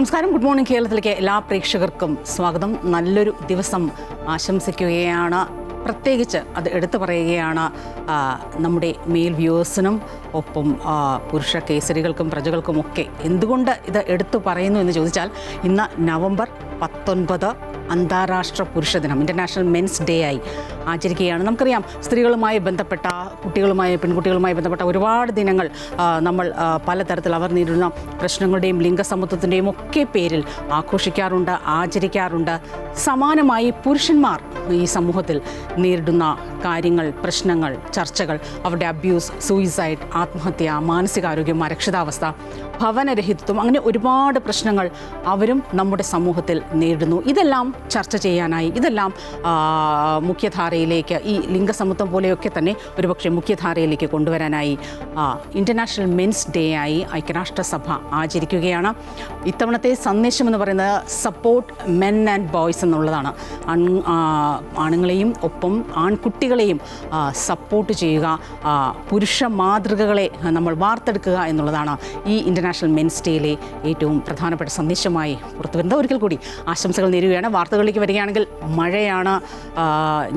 നമസ്കാരം. Good morning കേരളത്തിലേക്ക് എല്ലാ പ്രേക്ഷകർക്കും സ്വാഗതം. നല്ലൊരു ദിവസം ആശംസിക്കുകയാണ്. പ്രത്യേകിച്ച് അത് എടുത്തു പറയുകയാണ് നമ്മുടെ മെയിൽ വ്യൂവേഴ്സിനും ഒപ്പം പുരുഷ കേസരികൾക്കും പ്രജകൾക്കുമൊക്കെ. എന്തുകൊണ്ട് ഇത് എടുത്തു പറയുന്നു എന്ന് ചോദിച്ചാൽ, ഇന്ന് നവംബർ 19 അന്താരാഷ്ട്ര പുരുഷ ദിനം, ഇൻ്റർനാഷണൽ മെൻസ് ഡേ ആയി ആചരിക്കുകയാണ്. നമുക്കറിയാം, സ്ത്രീകളുമായി ബന്ധപ്പെട്ട പെൺകുട്ടികളുമായി ബന്ധപ്പെട്ട ഒരുപാട് ദിനങ്ങൾ നമ്മൾ പലതരത്തിൽ അവർ നേരിടുന്ന പ്രശ്നങ്ങളുടെയും ലിംഗസമത്വത്തിൻ്റെയും ഒക്കെ പേരിൽ ആഘോഷിക്കാറുണ്ട്, ആചരിക്കാറുണ്ട്. സമാനമായി പുരുഷന്മാർ ഈ സമൂഹത്തിൽ നേരിടുന്ന കാര്യങ്ങൾ, പ്രശ്നങ്ങൾ, ചർച്ചകൾ, അവരുടെ അബ്യൂസ്, സൂയിസൈഡ്, ആത്മഹത്യ, മാനസികാരോഗ്യം, അരക്ഷിതാവസ്ഥ, ഭവനരഹിതത്വം, അങ്ങനെ ഒരുപാട് പ്രശ്നങ്ങൾ അവരും നമ്മുടെ സമൂഹത്തിൽ നേരിടുന്നു. ഇതെല്ലാം ചർച്ച ചെയ്യാനായി, ഇതെല്ലാം മുഖ്യധാരയിലേക്ക്, ഈ ലിംഗസമത്വം പോലെയൊക്കെ തന്നെ ഒരുപക്ഷെ മുഖ്യധാരയിലേക്ക് കൊണ്ടുവരാനായി ഇൻ്റർനാഷണൽ മെൻസ് ഡേ ആയി ഐക്യരാഷ്ട്രസഭ ആചരിക്കുകയാണ്. ഇത്തവണത്തെ സന്ദേശം എന്ന് പറയുന്നത് സപ്പോർട്ട് മെൻ ആൻഡ് ബോയ്സ് എന്നുള്ളതാണ്. ആണുങ്ങളെയും ഒപ്പം ആൺകുട്ടികളെയും സപ്പോർട്ട് ചെയ്യുക, പുരുഷ മാതൃകകളെ നമ്മൾ വാർത്തെടുക്കുക എന്നുള്ളതാണ് ഈ ഇൻ്റർനാഷണൽ മെൻസ് ഡേയിലെ ഏറ്റവും പ്രധാനപ്പെട്ട സന്ദേശമായി പുറത്തു വരുന്നത്. ഒരിക്കൽ കൂടി ആശംസകൾ നേരുകയാണ്. വാർത്തകളിലേക്ക് വരികയാണെങ്കിൽ, മഴയാണ്.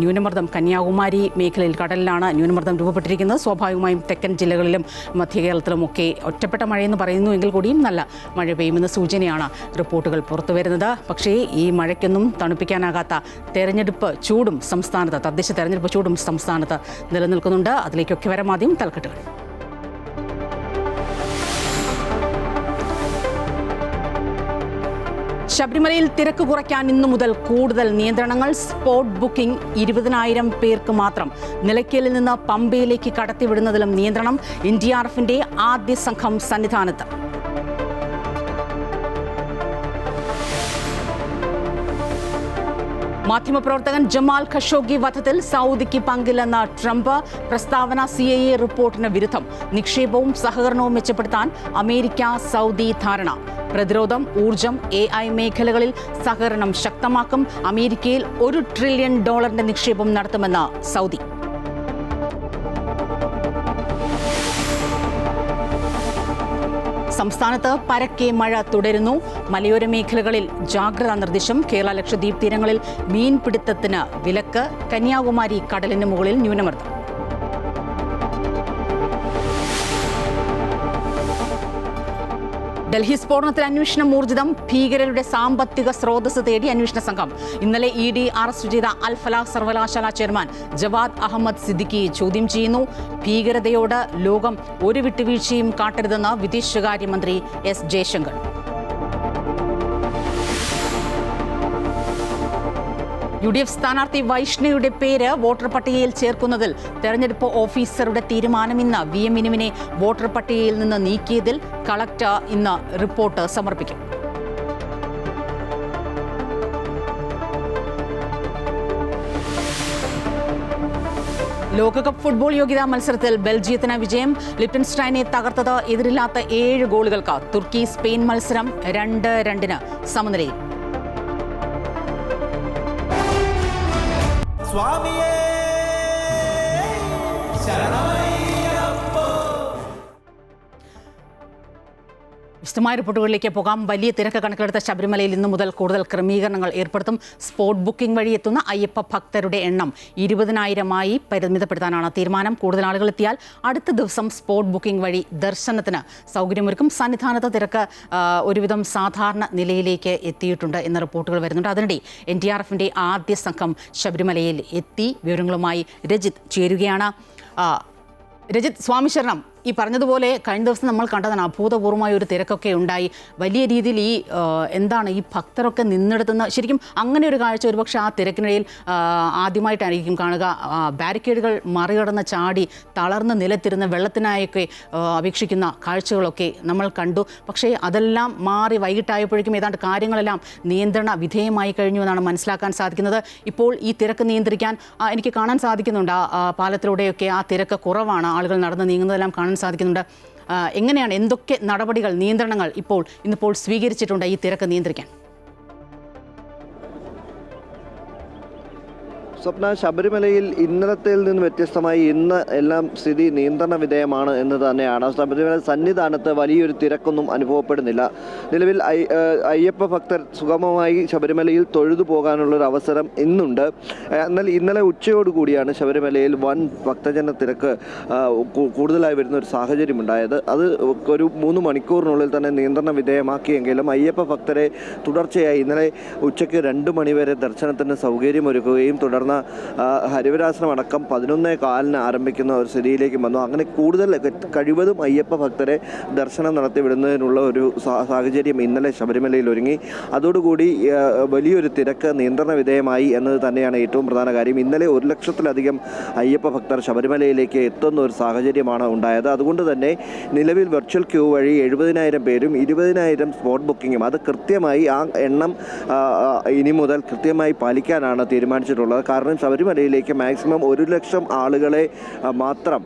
ന്യൂനമർദ്ദം കന്യാകുമാരി മേഖലയിൽ, കടലിലാണ് ന്യൂനമർദ്ദം രൂപപ്പെട്ടിരിക്കുന്നത്. സ്വാഭാവികമായും തെക്കൻ ജില്ലകളിലും മധ്യ കേരളത്തിലുമൊക്കെ ഒറ്റപ്പെട്ട മഴയെന്ന് പറയുന്നു എങ്കിൽ കൂടിയും നല്ല മഴ പെയ്യുമെന്ന സൂചനയാണ് റിപ്പോർട്ടുകൾ പുറത്തു വരുന്നത്. പക്ഷേ ഈ മഴയ്ക്കൊന്നും തണുപ്പിക്കാനാകാത്ത തെരഞ്ഞെടുപ്പ് ചൂടും സംസ്ഥാനത്ത്, തദ്ദേശ തെരഞ്ഞെടുപ്പ് ചൂടും സംസ്ഥാനത്ത് നിലനിൽക്കുന്നുണ്ട്. അതിലേക്കൊക്കെ വരാം. ആദ്യം തലക്കെട്ടുകൾ. ശബരിമലയിൽ തിരക്ക് കുറയ്ക്കാൻ ഇന്നു മുതൽ കൂടുതൽ നിയന്ത്രണങ്ങൾ. സ്പോട്ട് ബുക്കിംഗ് 20,000 പേർക്ക് മാത്രം. നിലയ്ക്കലിൽ നിന്ന് പമ്പയിലേക്ക് കടത്തിവിടുന്നതിലും നിയന്ത്രണം. NDRFിന്റെ ആദ്യ സംഘം സന്നിധാനത്ത്. മാധ്യമപ്രവർത്തകൻ ജമാൽ ഖഷോഗി വധത്തിൽ സൗദിക്ക് പങ്കില്ലെന്ന ട്രംപ്. പ്രസ്താവന CIA റിപ്പോർട്ടിന് വിരുദ്ധം. നിക്ഷേപവും സഹകരണവും മെച്ചപ്പെടുത്താൻ അമേരിക്ക സൗദി ധാരണ. പ്രതിരോധം, ഊർജം, AI മേഖലകളിൽ സഹകരണം ശക്തമാക്കും. അമേരിക്കയിൽ $1 ട്രില്യൺ നിക്ഷേപം നടത്തുമെന്ന് സൗദി. സംസ്ഥാനത്ത് പരക്കെ മഴ തുടരുന്നു. മലയോര മേഖലകളിൽ ജാഗ്രതാ നിർദ്ദേശം. കേരള ലക്ഷദ്വീപ് തീരങ്ങളിൽ മീൻപിടുത്തത്തിന് വിലക്ക്. കന്യാകുമാരി കടലിന് മുകളിൽ ന്യൂനമർദ്ദം. ഡൽഹി സ്ഫോടനത്തിൽ അന്വേഷണം ഊർജിതം. ഭീകരരുടെ സാമ്പത്തിക സ്രോതസ് തേടി അന്വേഷണ സംഘം. ഇന്നലെ ED അറസ്റ്റ് ചെയ്ത അൽ ഫലാഹ് സർവകലാശാല ചെയർമാൻ ജവാദ് അഹമ്മദ് സിദ്ദിഖിയെ ചോദ്യം ചെയ്യുന്നു. ഭീകരതയോട് ലോകം ഒരു വിട്ടുവീഴ്ചയും കാട്ടരുതെന്ന് വിദേശകാര്യമന്ത്രി S ജയശങ്കർ. UDF സ്ഥാനാർത്ഥി വൈഷ്ണയുടെ പേര് വോട്ടർ പട്ടികയിൽ ചേർക്കുന്നതിൽ തെരഞ്ഞെടുപ്പ് ഓഫീസറുടെ തീരുമാനം. ഇന്ന് VM മിനുവിനെ വോട്ടർ പട്ടികയിൽ നിന്ന് നീക്കിയതിൽ കളക്ടർ ഇന്ന് റിപ്പോർട്ട് സമർപ്പിക്കും. ലോകകപ്പ് ഫുട്ബോൾ യോഗ്യതാ മത്സരത്തിൽ ബെൽജിയത്തിന് വിജയം. ലിപ്റ്റൻസ്റ്റൈനെ തകർത്തത് എതിരില്ലാത്ത 7 ഗോളുകൾക്ക്. തുർക്കി സ്പെയിൻ മത്സരം 2-2 സമനിലയിൽ. സ്വാമിയേ ശരണമയ്യപ്പോ. വിശദമായ റിപ്പോർട്ടുകളിലേക്ക് പോകാം. വലിയ തിരക്ക് കണക്കിലെടുത്ത ശബരിമലയിൽ ഇന്നു മുതൽ കൂടുതൽ ക്രമീകരണങ്ങൾ ഏർപ്പെടുത്തും. സ്പോട്ട് ബുക്കിംഗ് വഴി എത്തുന്ന അയ്യപ്പ ഭക്തരുടെ എണ്ണം 20,000 പരിമിതപ്പെടുത്താനാണ് തീരുമാനം. കൂടുതൽ ആളുകൾ എത്തിയാൽ അടുത്ത ദിവസം സ്പോട്ട് ബുക്കിംഗ് വഴി ദർശനത്തിന് സൗകര്യമൊരുക്കും. സന്നിധാനത്ത് തിരക്ക് ഒരുവിധം സാധാരണ നിലയിലേക്ക് എത്തിയിട്ടുണ്ട് എന്ന റിപ്പോർട്ടുകൾ വരുന്നുണ്ട്. അതിനിടെ NDRFിന്റെ ആദ്യ സംഘം ശബരിമലയിൽ എത്തി. വിവരങ്ങളുമായി രജിത് ചേരുകയാണ്. രജിത്, സ്വാമി ശരണം. ഈ പറഞ്ഞതുപോലെ കഴിഞ്ഞ ദിവസം നമ്മൾ കണ്ടതാണ്, അഭൂതപൂർവമായ ഒരു തിരക്കൊക്കെ ഉണ്ടായി. വലിയ രീതിയിൽ എന്താണ് ഈ ഭക്തരൊക്കെ നിന്നെടുത്തുന്ന, ശരിക്കും അങ്ങനെ ഒരു കാഴ്ച ഒരുപക്ഷെ ആ തിരക്കിനിടയിൽ ആദ്യമായിട്ടായിരിക്കും കാണുക. ബാരിക്കേഡുകൾ മറികടന്ന് ചാടി തളർന്ന് നിലത്തിരുന്ന് വെള്ളത്തിനായൊക്കെ അപേക്ഷിക്കുന്ന കാഴ്ചകളൊക്കെ നമ്മൾ കണ്ടു. പക്ഷേ അതെല്ലാം മാറി വൈകിട്ടായപ്പോഴേക്കും ഏതാണ്ട് കാര്യങ്ങളെല്ലാം നിയന്ത്രണ വിധേയമായി കഴിഞ്ഞു എന്നാണ് മനസ്സിലാക്കാൻ സാധിക്കുന്നത്. ഇപ്പോൾ ഈ തിരക്ക് നിയന്ത്രിക്കാൻ എനിക്ക് കാണാൻ സാധിക്കുന്നുണ്ട്. പാലത്തിലൂടെയൊക്കെ ആ തിരക്ക് കുറവാണ്. ആളുകൾ നടന്ന് നീങ്ങുന്നതെല്ലാം കാണാൻ സാധിക്കുന്നുണ്ട്. എങ്ങനെയാണ്, എന്തൊക്കെ നടപടികൾ, നിയന്ത്രണങ്ങൾ ഇന്നിപ്പോൾ സ്വീകരിച്ചിട്ടുണ്ട് ഈ തിരക്ക് നിയന്ത്രിക്കാൻ? സ്വപ്ന, ശബരിമലയിൽ ഇന്നലത്തേൽ നിന്ന് വ്യത്യസ്തമായി ഇന്ന് എല്ലാം സ്ഥിതി നിയന്ത്രണ വിധേയമാണ് എന്ന് തന്നെയാണ്. ശബരിമല സന്നിധാനത്ത് വലിയൊരു തിരക്കൊന്നും അനുഭവപ്പെടുന്നില്ല. നിലവിൽ അയ്യപ്പ ഭക്തർ സുഗമമായി ശബരിമലയിൽ തൊഴുതു പോകാനുള്ളൊരു അവസരം ഇന്നുണ്ട്. എന്നാൽ ഇന്നലെ ഉച്ചയോടുകൂടിയാണ് ശബരിമലയിൽ വൻ ഭക്തജന തിരക്ക് കൂടുതലായി വരുന്ന ഒരു സാഹചര്യം ഉണ്ടായത്. അത് ഒരു 3 മണിക്കൂറിനുള്ളിൽ തന്നെ നിയന്ത്രണ വിധേയമാക്കിയെങ്കിലും അയ്യപ്പ ഭക്തരെ തുടർച്ചയായി ഇന്നലെ ഉച്ചയ്ക്ക് 2 മണിവരെ ദർശനത്തിന് സൗകര്യമൊരുക്കുകയും തുടർന്ന് ഹരിവരാസനം അടക്കം 11:15 ആരംഭിക്കുന്ന ഒരു സ്ഥിതിയിലേക്ക് വന്നു. അങ്ങനെ കൂടുതൽ കഴിവതും അയ്യപ്പ ഭക്തരെ ദർശനം നടത്തി വിടുന്നതിനുള്ള ഒരു സാഹചര്യം ഇന്നലെ ശബരിമലയിൽ ഒരുങ്ങി. അതോടുകൂടി വലിയൊരു തിരക്ക് നിയന്ത്രണ വിധേയമായി എന്നത് തന്നെയാണ് ഏറ്റവും പ്രധാന കാര്യം. ഇന്നലെ 1 ലക്ഷത്തിലധികം അയ്യപ്പ ഭക്തർ ശബരിമലയിലേക്ക് എത്തുന്ന ഒരു സാഹചര്യമാണ് ഉണ്ടായത്. അതുകൊണ്ട് തന്നെ നിലവിൽ വെർച്വൽ ക്യൂ വഴി 70,000 പേരും 20,000 സ്പോട്ട് ബുക്കിങ്ങും അത് കൃത്യമായി ആ എണ്ണം ഇനി മുതൽ കൃത്യമായി പാലിക്കാനാണ് തീരുമാനിച്ചിട്ടുള്ളത്. കാരണം ശബരിമലയിലേക്ക് മാക്സിമം 1 ലക്ഷം ആളുകളെ മാത്രം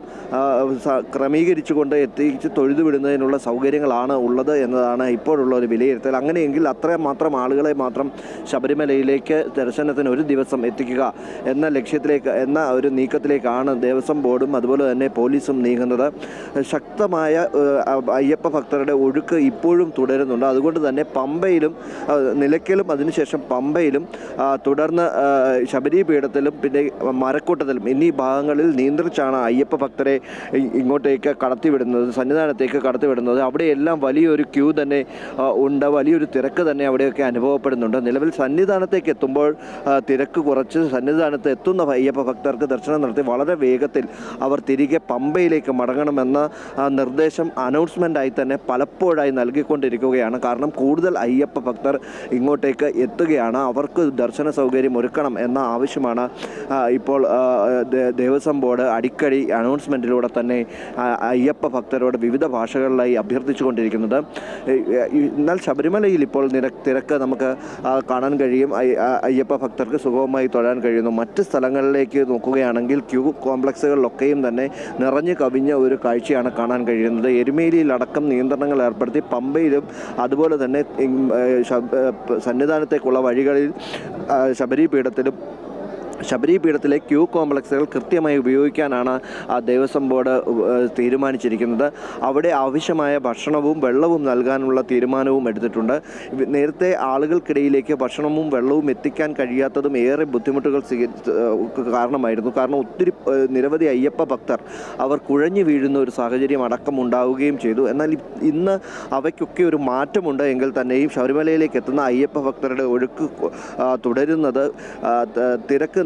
ക്രമീകരിച്ചുകൊണ്ട് എത്തിച്ച് തൊഴുതുവിടുന്നതിനുള്ള സൗകര്യങ്ങളാണ് ഉള്ളത് എന്നതാണ് ഇപ്പോഴുള്ള ഒരു വിലയിരുത്തൽ. അങ്ങനെയെങ്കിൽ അത്രമാത്രം ആളുകളെ മാത്രം ശബരിമലയിലേക്ക് ദർശനത്തിന് ഒരു ദിവസം എത്തിക്കുക എന്ന ലക്ഷ്യത്തിലേക്ക് എന്ന ഒരു നീക്കത്തിലേക്കാണ് ദേവസ്വം ബോർഡും അതുപോലെ തന്നെ പോലീസും നീങ്ങുന്നത്. ശക്തമായ അയ്യപ്പ ഭക്തരുടെ ഒഴുക്ക് ഇപ്പോഴും തുടരുന്നുണ്ട്. അതുകൊണ്ട് തന്നെ പമ്പയിലും നിലയ്ക്കലും അതിനുശേഷം പമ്പയിലും തുടർന്ന് ശബരിപീഠത്തിലും പിന്നെ മരക്കൂട്ടത്തിലും എന്നീ ഭാഗങ്ങളിൽ നിയന്ത്രിച്ചാണ് അയ്യപ്പ ഭക്തരെ ഇങ്ങോട്ടേക്ക് കടത്തിവിടുന്നത്, സന്നിധാനത്തേക്ക് കടത്തിവിടുന്നത്. അവിടെയെല്ലാം വലിയൊരു ക്യൂ തന്നെ ഉണ്ട്, വലിയൊരു തിരക്ക് തന്നെ അവിടെയൊക്കെ അനുഭവപ്പെടുന്നുണ്ട്. നിലവിൽ സന്നിധാനത്തേക്ക് എത്തുമ്പോൾ തിരക്ക് കുറച്ച് സന്നിധാനത്ത് എത്തുന്ന അയ്യപ്പ ഭക്തർക്ക് ദർശനം നടത്തി വളരെ വേഗത്തിൽ അവർ തിരികെ പമ്പയിലേക്ക് മടങ്ങണമെന്ന നിർദ്ദേശം അനൗൺസ്മെൻ്റായി തന്നെ പലപ്പോഴായി നൽകിക്കൊണ്ടിരിക്കുകയാണ്. കാരണം കൂടുതൽ അയ്യപ്പ ഭക്തർ ഇങ്ങോട്ടേക്ക് എത്തുകയാണ്, അവർക്ക് ദർശന സൗകര്യം ഒരുക്കണം എന്ന ആവശ്യമാണ് ഇപ്പോൾ ദേവസ്വം ബോർഡ് അടിക്കടി അനൗൺസ്മെൻറ്റിലൂടെ തന്നെ അയ്യപ്പ ഭക്തരോട് വിവിധ ഭാഷകളിലായി അഭ്യർത്ഥിച്ചുകൊണ്ടിരിക്കുന്നത്. എന്നാൽ ശബരിമലയിൽ ഇപ്പോൾ തിരക്ക് നമുക്ക് കാണാൻ കഴിയും. അയ്യപ്പ ഭക്തർക്ക് സുഗമമായി തൊഴാൻ കഴിയുന്നു. മറ്റ് സ്ഥലങ്ങളിലേക്ക് നോക്കുകയാണെങ്കിൽ ക്യൂ കോംപ്ലക്സുകളിലൊക്കെയും തന്നെ നിറഞ്ഞു കവിഞ്ഞ ഒരു കാഴ്ചയാണ് കാണാൻ കഴിയുന്നത്. എരുമേലിയിലടക്കം നിയന്ത്രണങ്ങൾ ഏർപ്പെടുത്തി പമ്പയിലും അതുപോലെ തന്നെ സന്നിധാനത്തേക്കുള്ള വഴികളിൽ ശബരിപീഠത്തിലെ ക്യൂ കോംപ്ലക്സുകൾ കൃത്യമായി ഉപയോഗിക്കാനാണ് ദേവസ്വം ബോർഡ് തീരുമാനിച്ചിരിക്കുന്നത്. അവിടെ ആവശ്യമായ ഭക്ഷണവും വെള്ളവും നൽകാനുള്ള തീരുമാനവും എടുത്തിട്ടുണ്ട്. നേരത്തെ ആളുകൾക്കിടയിലേക്ക് ഭക്ഷണവും വെള്ളവും എത്തിക്കാൻ കഴിയാത്തതും ഏറെ ബുദ്ധിമുട്ടുകൾ കാരണമായിരുന്നു. കാരണം നിരവധി അയ്യപ്പ ഭക്തർ അവർ കുഴഞ്ഞു വീഴുന്ന ഒരു സാഹചര്യം അടക്കം ഉണ്ടാവുകയും ചെയ്തു. എന്നാൽ ഇന്ന് അവയ്ക്കൊക്കെ ഒരു മാറ്റമുണ്ട് എങ്കിൽ തന്നെയും ശബരിമലയിലേക്ക് എത്തുന്ന അയ്യപ്പ ഭക്തരുടെ ഒഴുക്ക് തുടരുന്നത് തിരക്ക്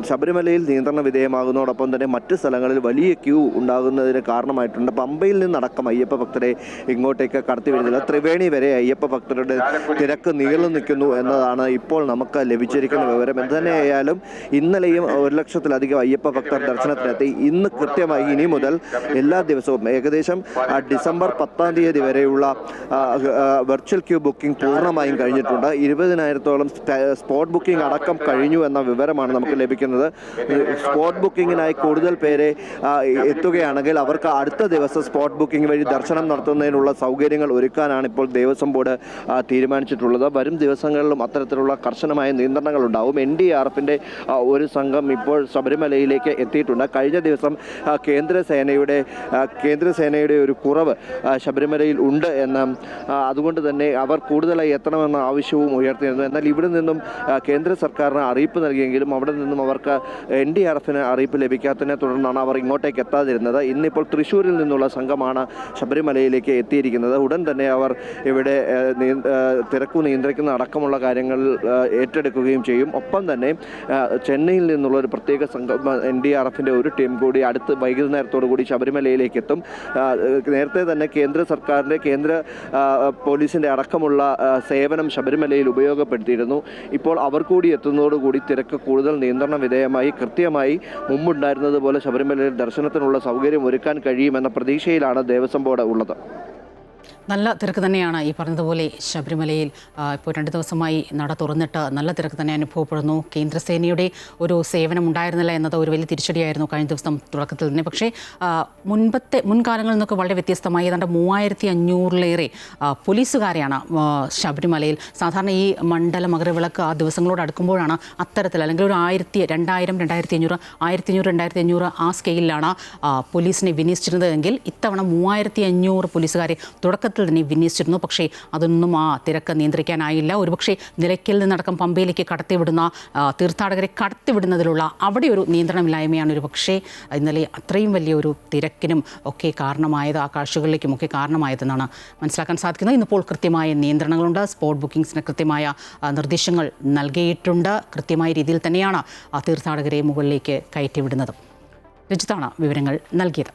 ശബരിമലയിൽ നിയന്ത്രണ വിധേയമാകുന്നതോടൊപ്പം തന്നെ മറ്റ് സ്ഥലങ്ങളിൽ വലിയ ക്യൂ ഉണ്ടാകുന്നതിന് കാരണമായിട്ടുണ്ട്. പമ്പയിൽ നിന്നടക്കം അയ്യപ്പ ഭക്തരെ ഇങ്ങോട്ടേക്ക് കടത്തി വരുന്നില്ല. ത്രിവേണി വരെ അയ്യപ്പ ഭക്തരുടെ തിരക്ക് നീളു നിൽക്കുന്നു എന്നതാണ് ഇപ്പോൾ നമുക്ക് ലഭിച്ചിരിക്കുന്ന വിവരം. എന്തുതന്നെയായാലും ഇന്നലെയും 1 ലക്ഷത്തിലധികം അയ്യപ്പ ഭക്തർ ദർശനത്തിനെത്തി. ഇന്ന് കൃത്യമായി ഇനി മുതൽ എല്ലാ ദിവസവും ഏകദേശം ഡിസംബർ 10-ാം തീയതി വരെയുള്ള വെർച്വൽ ക്യൂ ബുക്കിംഗ് പൂർണ്ണമായും കഴിഞ്ഞിട്ടുണ്ട്. 20,000-ഓളം സ്പോട്ട് ബുക്കിംഗ് അടക്കം കഴിഞ്ഞു എന്ന വിവരമാണ് നമുക്ക് ലഭിക്കുന്നത്. സ്പോട്ട് ബുക്കിങ്ങിനായി കൂടുതൽ പേരെ എത്തുകയാണെങ്കിൽ അവർക്ക് അടുത്ത ദിവസം സ്പോട്ട് ബുക്കിംഗ് വഴി ദർശനം നടത്തുന്നതിനുള്ള സൗകര്യങ്ങൾ ഒരുക്കാനാണ് ഇപ്പോൾ ദേവസ്വം ബോർഡ് തീരുമാനിച്ചിട്ടുള്ളത്. വരും ദിവസങ്ങളിലും അത്തരത്തിലുള്ള കർശനമായ നിയന്ത്രണങ്ങൾ ഉണ്ടാവും. NDRFിൻ്റെ ഒരു സംഘം ഇപ്പോൾ ശബരിമലയിലേക്ക് എത്തിയിട്ടുണ്ട്. കഴിഞ്ഞ ദിവസം കേന്ദ്രസേനയുടെ ഒരു കുറവ് ശബരിമലയിൽ ഉണ്ട് എന്ന്, അതുകൊണ്ട് തന്നെ അവർ കൂടുതലായി എത്തണമെന്ന ആവശ്യവും ഉയർത്തിയിരുന്നു. എന്നാൽ ഇവിടെ നിന്നും കേന്ദ്ര സർക്കാരിന് അറിയിപ്പ് നൽകിയെങ്കിലും അവിടെ നിന്നും അവർക്ക് NDRFിന് അറിയിപ്പ് ലഭിക്കാത്തതിനെ തുടർന്നാണ് അവർ ഇങ്ങോട്ടേക്ക് എത്താതിരുന്നത്. ഇന്നിപ്പോൾ തൃശ്ശൂരിൽ നിന്നുള്ള സംഘമാണ് ശബരിമലയിലേക്ക് എത്തിയിരിക്കുന്നത്. ഉടൻ തന്നെ അവർ ഇവിടെ തിരക്ക് നിയന്ത്രിക്കുന്ന അടക്കമുള്ള കാര്യങ്ങൾ ഏറ്റെടുക്കുകയും ചെയ്യും. ഒപ്പം തന്നെ ചെന്നൈയിൽ നിന്നുള്ള ഒരു പ്രത്യേക സംഘം NDRFിൻ്റെ ഒരു ടീം കൂടി അടുത്ത് വൈകുന്നേരത്തോടു കൂടി ശബരിമലയിലേക്ക് എത്തും. നേരത്തെ തന്നെ കേന്ദ്ര സർക്കാരിൻ്റെ പോലീസിൻ്റെ അടക്കമുള്ള സേവനം ശബരിമലയിൽ ഉപയോഗപ്പെടുത്തിയിരുന്നു. ഇപ്പോൾ അവർ കൂടി എത്തുന്നതോടുകൂടി തിരക്ക് കൂടുതൽ നിയന്ത്രണ വിധേയമായി കൃത്യമായി മുമ്പുണ്ടായിരുന്നത് പോലെ ശബരിമലയിൽ ദർശനത്തിനുള്ള സൗകര്യം ഒരുക്കാൻ കഴിയുമെന്ന പ്രതീക്ഷയിലാണ് ദേവസ്വം ബോർഡ് ഉള്ളത്. നല്ല തിരക്ക് തന്നെയാണ്. ഈ പറഞ്ഞതുപോലെ ശബരിമലയിൽ ഇപ്പോൾ 2 ദിവസമായി നട തുറന്നിട്ട് നല്ല തിരക്ക് തന്നെ അനുഭവപ്പെടുന്നു. കേന്ദ്രസേനയുടെ ഒരു സേവനം ഉണ്ടായിരുന്നില്ല എന്നത് ഒരു വലിയ തിരിച്ചടിയായിരുന്നു കഴിഞ്ഞ ദിവസം തുടക്കത്തിൽ തന്നെ. പക്ഷേ മുൻകാലങ്ങളിൽ നിന്നൊക്കെ വളരെ വ്യത്യസ്തമായി ഏതാണ്ട് 3500-ലേറെ പോലീസുകാരെയാണ് ശബരിമലയിൽ. സാധാരണ ഈ മണ്ഡല മകരവിളക്ക് ആ ദിവസങ്ങളോട് അടുക്കുമ്പോഴാണ് അത്തരത്തിൽ അല്ലെങ്കിൽ ഒരു 2000, 2500 ആ സ്കെയിലാണ് പോലീസിനെ വിന്യസിച്ചിരുന്നത് എങ്കിൽ ഇത്തവണ 3500 പോലീസുകാരെ തുടക്കത്തിൽ തന്നെ വിന്യസിച്ചിരുന്നു. പക്ഷേ അതൊന്നും ആ തിരക്ക് നിയന്ത്രിക്കാനായില്ല. ഒരുപക്ഷെ നിലയ്ക്കൽ നിന്നടക്കം പമ്പയിലേക്ക് കടത്തിവിടുന്ന തീർത്ഥാടകരെ കടത്തിവിടുന്നതിലുള്ള അവിടെ ഒരു നിയന്ത്രണമില്ലായ്മയാണ് ഒരു പക്ഷേ ഇന്നലെ അത്രയും വലിയൊരു തിരക്കിനും ഒക്കെ കാരണമായത്, ആ കാഴ്ചകളിലേക്കും ഒക്കെ കാരണമായതെന്നാണ് മനസ്സിലാക്കാൻ സാധിക്കുന്നത്. ഇന്നിപ്പോൾ കൃത്യമായ നിയന്ത്രണങ്ങളുണ്ട്. സ്പോട്ട് ബുക്കിംഗ്സിന് കൃത്യമായ നിർദ്ദേശങ്ങൾ നൽകിയിട്ടുണ്ട്. കൃത്യമായ രീതിയിൽ തന്നെയാണ് ആ തീർത്ഥാടകരെ മുകളിലേക്ക് കയറ്റിവിടുന്നത്. രജിത്താണ് വിവരങ്ങൾ നൽകിയത്.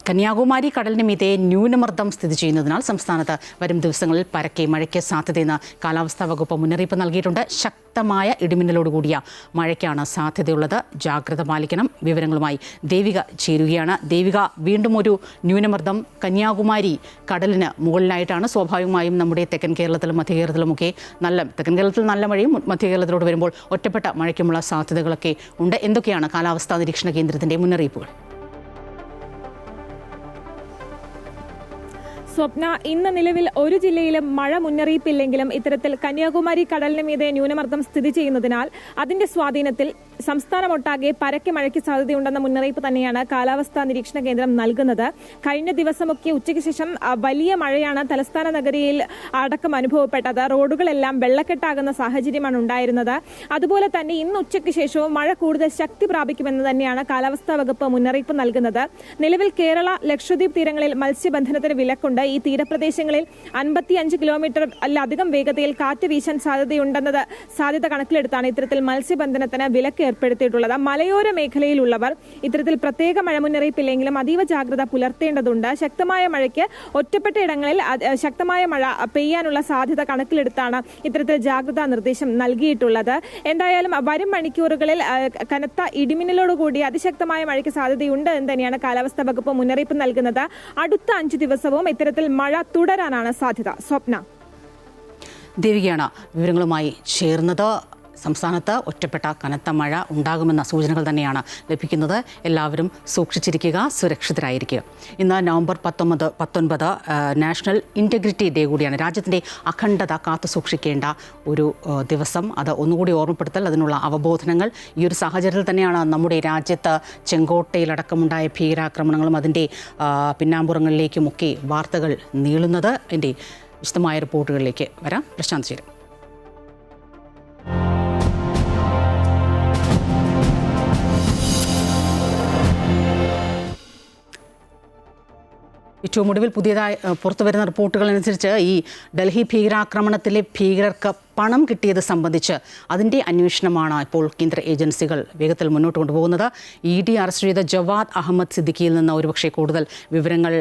കന്യാകുമാരി കടലിന് മീതെ ന്യൂനമർദ്ദം സ്ഥിതി ചെയ്യുന്നതിനാൽ സംസ്ഥാനത്ത് വരും ദിവസങ്ങളിൽ പരക്കെ മഴയ്ക്ക് സാധ്യതയെന്ന് കാലാവസ്ഥാ വകുപ്പ് മുന്നറിയിപ്പ് നൽകിയിട്ടുണ്ട്. ശക്തമായ ഇടിമിന്നലോടുകൂടിയ മഴയ്ക്കാണ് സാധ്യതയുള്ളത്. ജാഗ്രത പാലിക്കണം. വിവരങ്ങളുമായി ദേവിക ചേരുകയാണ്. ദേവിക, വീണ്ടും ഒരു ന്യൂനമർദ്ദം കന്യാകുമാരി കടലിന് മുകളിലായിട്ടാണ്. സ്വാഭാവികമായും നമ്മുടെ തെക്കൻ കേരളത്തിലും മധ്യ കേരളത്തിലുമൊക്കെ തെക്കൻ കേരളത്തിൽ നല്ല മഴയും മധ്യ കേരളത്തിലോട്ട് വരുമ്പോൾ ഒറ്റപ്പെട്ട മഴയ്ക്കുമുള്ള സാധ്യതകളൊക്കെ ഉണ്ട്. എന്തൊക്കെയാണ് കാലാവസ്ഥാ നിരീക്ഷണ കേന്ദ്രത്തിൻ്റെ മുന്നറിയിപ്പുകൾ? സ്വപ്ന, ഇന്ന് നിലവിൽ ഒരു ജില്ലയിലും മഴ മുന്നറിയിപ്പില്ലെങ്കിലും ഇത്തരത്തിൽ കന്യാകുമാരി കടലിന് മീതെ ന്യൂനമർദ്ദം സ്ഥിതി ചെയ്യുന്നതിനാൽ അതിന്റെ സ്വാധീനത്തിൽ സംസ്ഥാനമൊട്ടാകെ പരക്കെ മഴയ്ക്ക് സാധ്യതയുണ്ടെന്ന മുന്നറിയിപ്പ് തന്നെയാണ് കാലാവസ്ഥാ നിരീക്ഷണ കേന്ദ്രം നൽകുന്നത്. കഴിഞ്ഞ ദിവസമൊക്കെ ഉച്ചയ്ക്ക് ശേഷം വലിയ മഴയാണ് തലസ്ഥാന നഗരിയിൽ അടക്കം അനുഭവപ്പെട്ടത്. റോഡുകളെല്ലാം വെള്ളക്കെട്ടാകുന്ന സാഹചര്യമാണ് ഉണ്ടായിരുന്നത്. അതുപോലെ തന്നെ ഇന്ന് ഉച്ചയ്ക്ക് ശേഷവും മഴ കൂടുതൽ ശക്തി പ്രാപിക്കുമെന്ന് തന്നെയാണ് കാലാവസ്ഥാ വകുപ്പ് മുന്നറിയിപ്പ് നൽകുന്നത്. നിലവിൽ കേരള ലക്ഷദ്വീപ് തീരങ്ങളിൽ മത്സ്യബന്ധനത്തിന് വിലക്കുണ്ട്. ഈ തീരപ്രദേശങ്ങളിൽ 55 കിലോമീറ്ററിലധികം വേഗതയിൽ കാറ്റ് വീശാൻ സാധ്യത കണക്കിലെടുത്താണ് ഇത്തരത്തിൽ മത്സ്യബന്ധനത്തിന് വിലക്ക് ഏർപ്പെടുത്തിയിട്ടുള്ളത്. മലയോര മേഖലയിലുള്ളവർ ഇത്തരത്തിൽ പ്രത്യേക മഴ മുന്നറിയിപ്പില്ലെങ്കിലും അതീവ ജാഗ്രത പുലർത്തേണ്ടതുണ്ട്. ശക്തമായ മഴയ്ക്ക് ഒറ്റപ്പെട്ട ഇടങ്ങളിൽ ശക്തമായ മഴ പെയ്യാനുള്ള സാധ്യത കണക്കിലെടുത്താണ് ഇത്തരത്തിൽ ജാഗ്രതാ നിർദ്ദേശം നൽകിയിട്ടുള്ളത്. എന്തായാലും വരും മണിക്കൂറുകളിൽ കനത്ത ഇടിമിന്നലോടുകൂടി അതിശക്തമായ മഴയ്ക്ക് സാധ്യതയുണ്ട് എന്ന് തന്നെയാണ് കാലാവസ്ഥാ വകുപ്പ് മുന്നറിയിപ്പ് നൽകുന്നത്. അടുത്ത 5 ദിവസവും ഇത്തരത്തിൽ മഴ തുടരാനാണ് സാധ്യത. സ്വപ്ന, ദേവികയാണ് വിവരങ്ങളുമായി ചേർന്നത്. സംസ്ഥാനത്ത് ഒറ്റപ്പെട്ട കനത്ത മഴ ഉണ്ടാകുമെന്ന സൂചനകൾ തന്നെയാണ് ലഭിക്കുന്നത്. എല്ലാവരും സൂക്ഷിച്ചിരിക്കുക, സുരക്ഷിതരായിരിക്കുക. ഇന്ന് നവംബർ 19 നാഷണൽ ഇൻറ്റഗ്രിറ്റി ഡേ കൂടിയാണ്. രാജ്യത്തിൻ്റെ അഖണ്ഡത കാത്തു സൂക്ഷിക്കേണ്ട ഒരു ദിവസം. അത് ഒന്നുകൂടി ഓർമ്മപ്പെടുത്തൽ, അതിനുള്ള അവബോധനങ്ങൾ. ഈ ഒരു സാഹചര്യത്തിൽ തന്നെയാണ് നമ്മുടെ രാജ്യത്ത് ചെങ്കോട്ടയിലടക്കമുണ്ടായ ഭീകരാക്രമണങ്ങളും അതിൻ്റെ പിന്നാമ്പുറങ്ങളിലേക്കുമൊക്കെ വാർത്തകൾ നീളുന്നത്. എൻ്റെ വിശദമായ റിപ്പോർട്ടുകളിലേക്ക് വരാം. പ്രശാന്ത് ചേരും. ഏറ്റവും ഒടുവിൽ പുതിയതായി പുറത്തുവരുന്ന റിപ്പോർട്ടുകളനുസരിച്ച് ഈ ഡൽഹി ഭീകരാക്രമണത്തിലെ ഭീകരർക്ക് പണം കിട്ടിയത് സംബന്ധിച്ച് അതിൻ്റെ അന്വേഷണമാണ് ഇപ്പോൾ കേന്ദ്ര ഏജൻസികൾ വേഗത്തിൽ മുന്നോട്ട് കൊണ്ടുപോകുന്നത്. ED അറസ്റ്റ് ചെയ്ത ജവാദ് അഹമ്മദ് സിദ്ദിഖിയിൽ നിന്ന് ഒരുപക്ഷെ കൂടുതൽ വിവരങ്ങൾ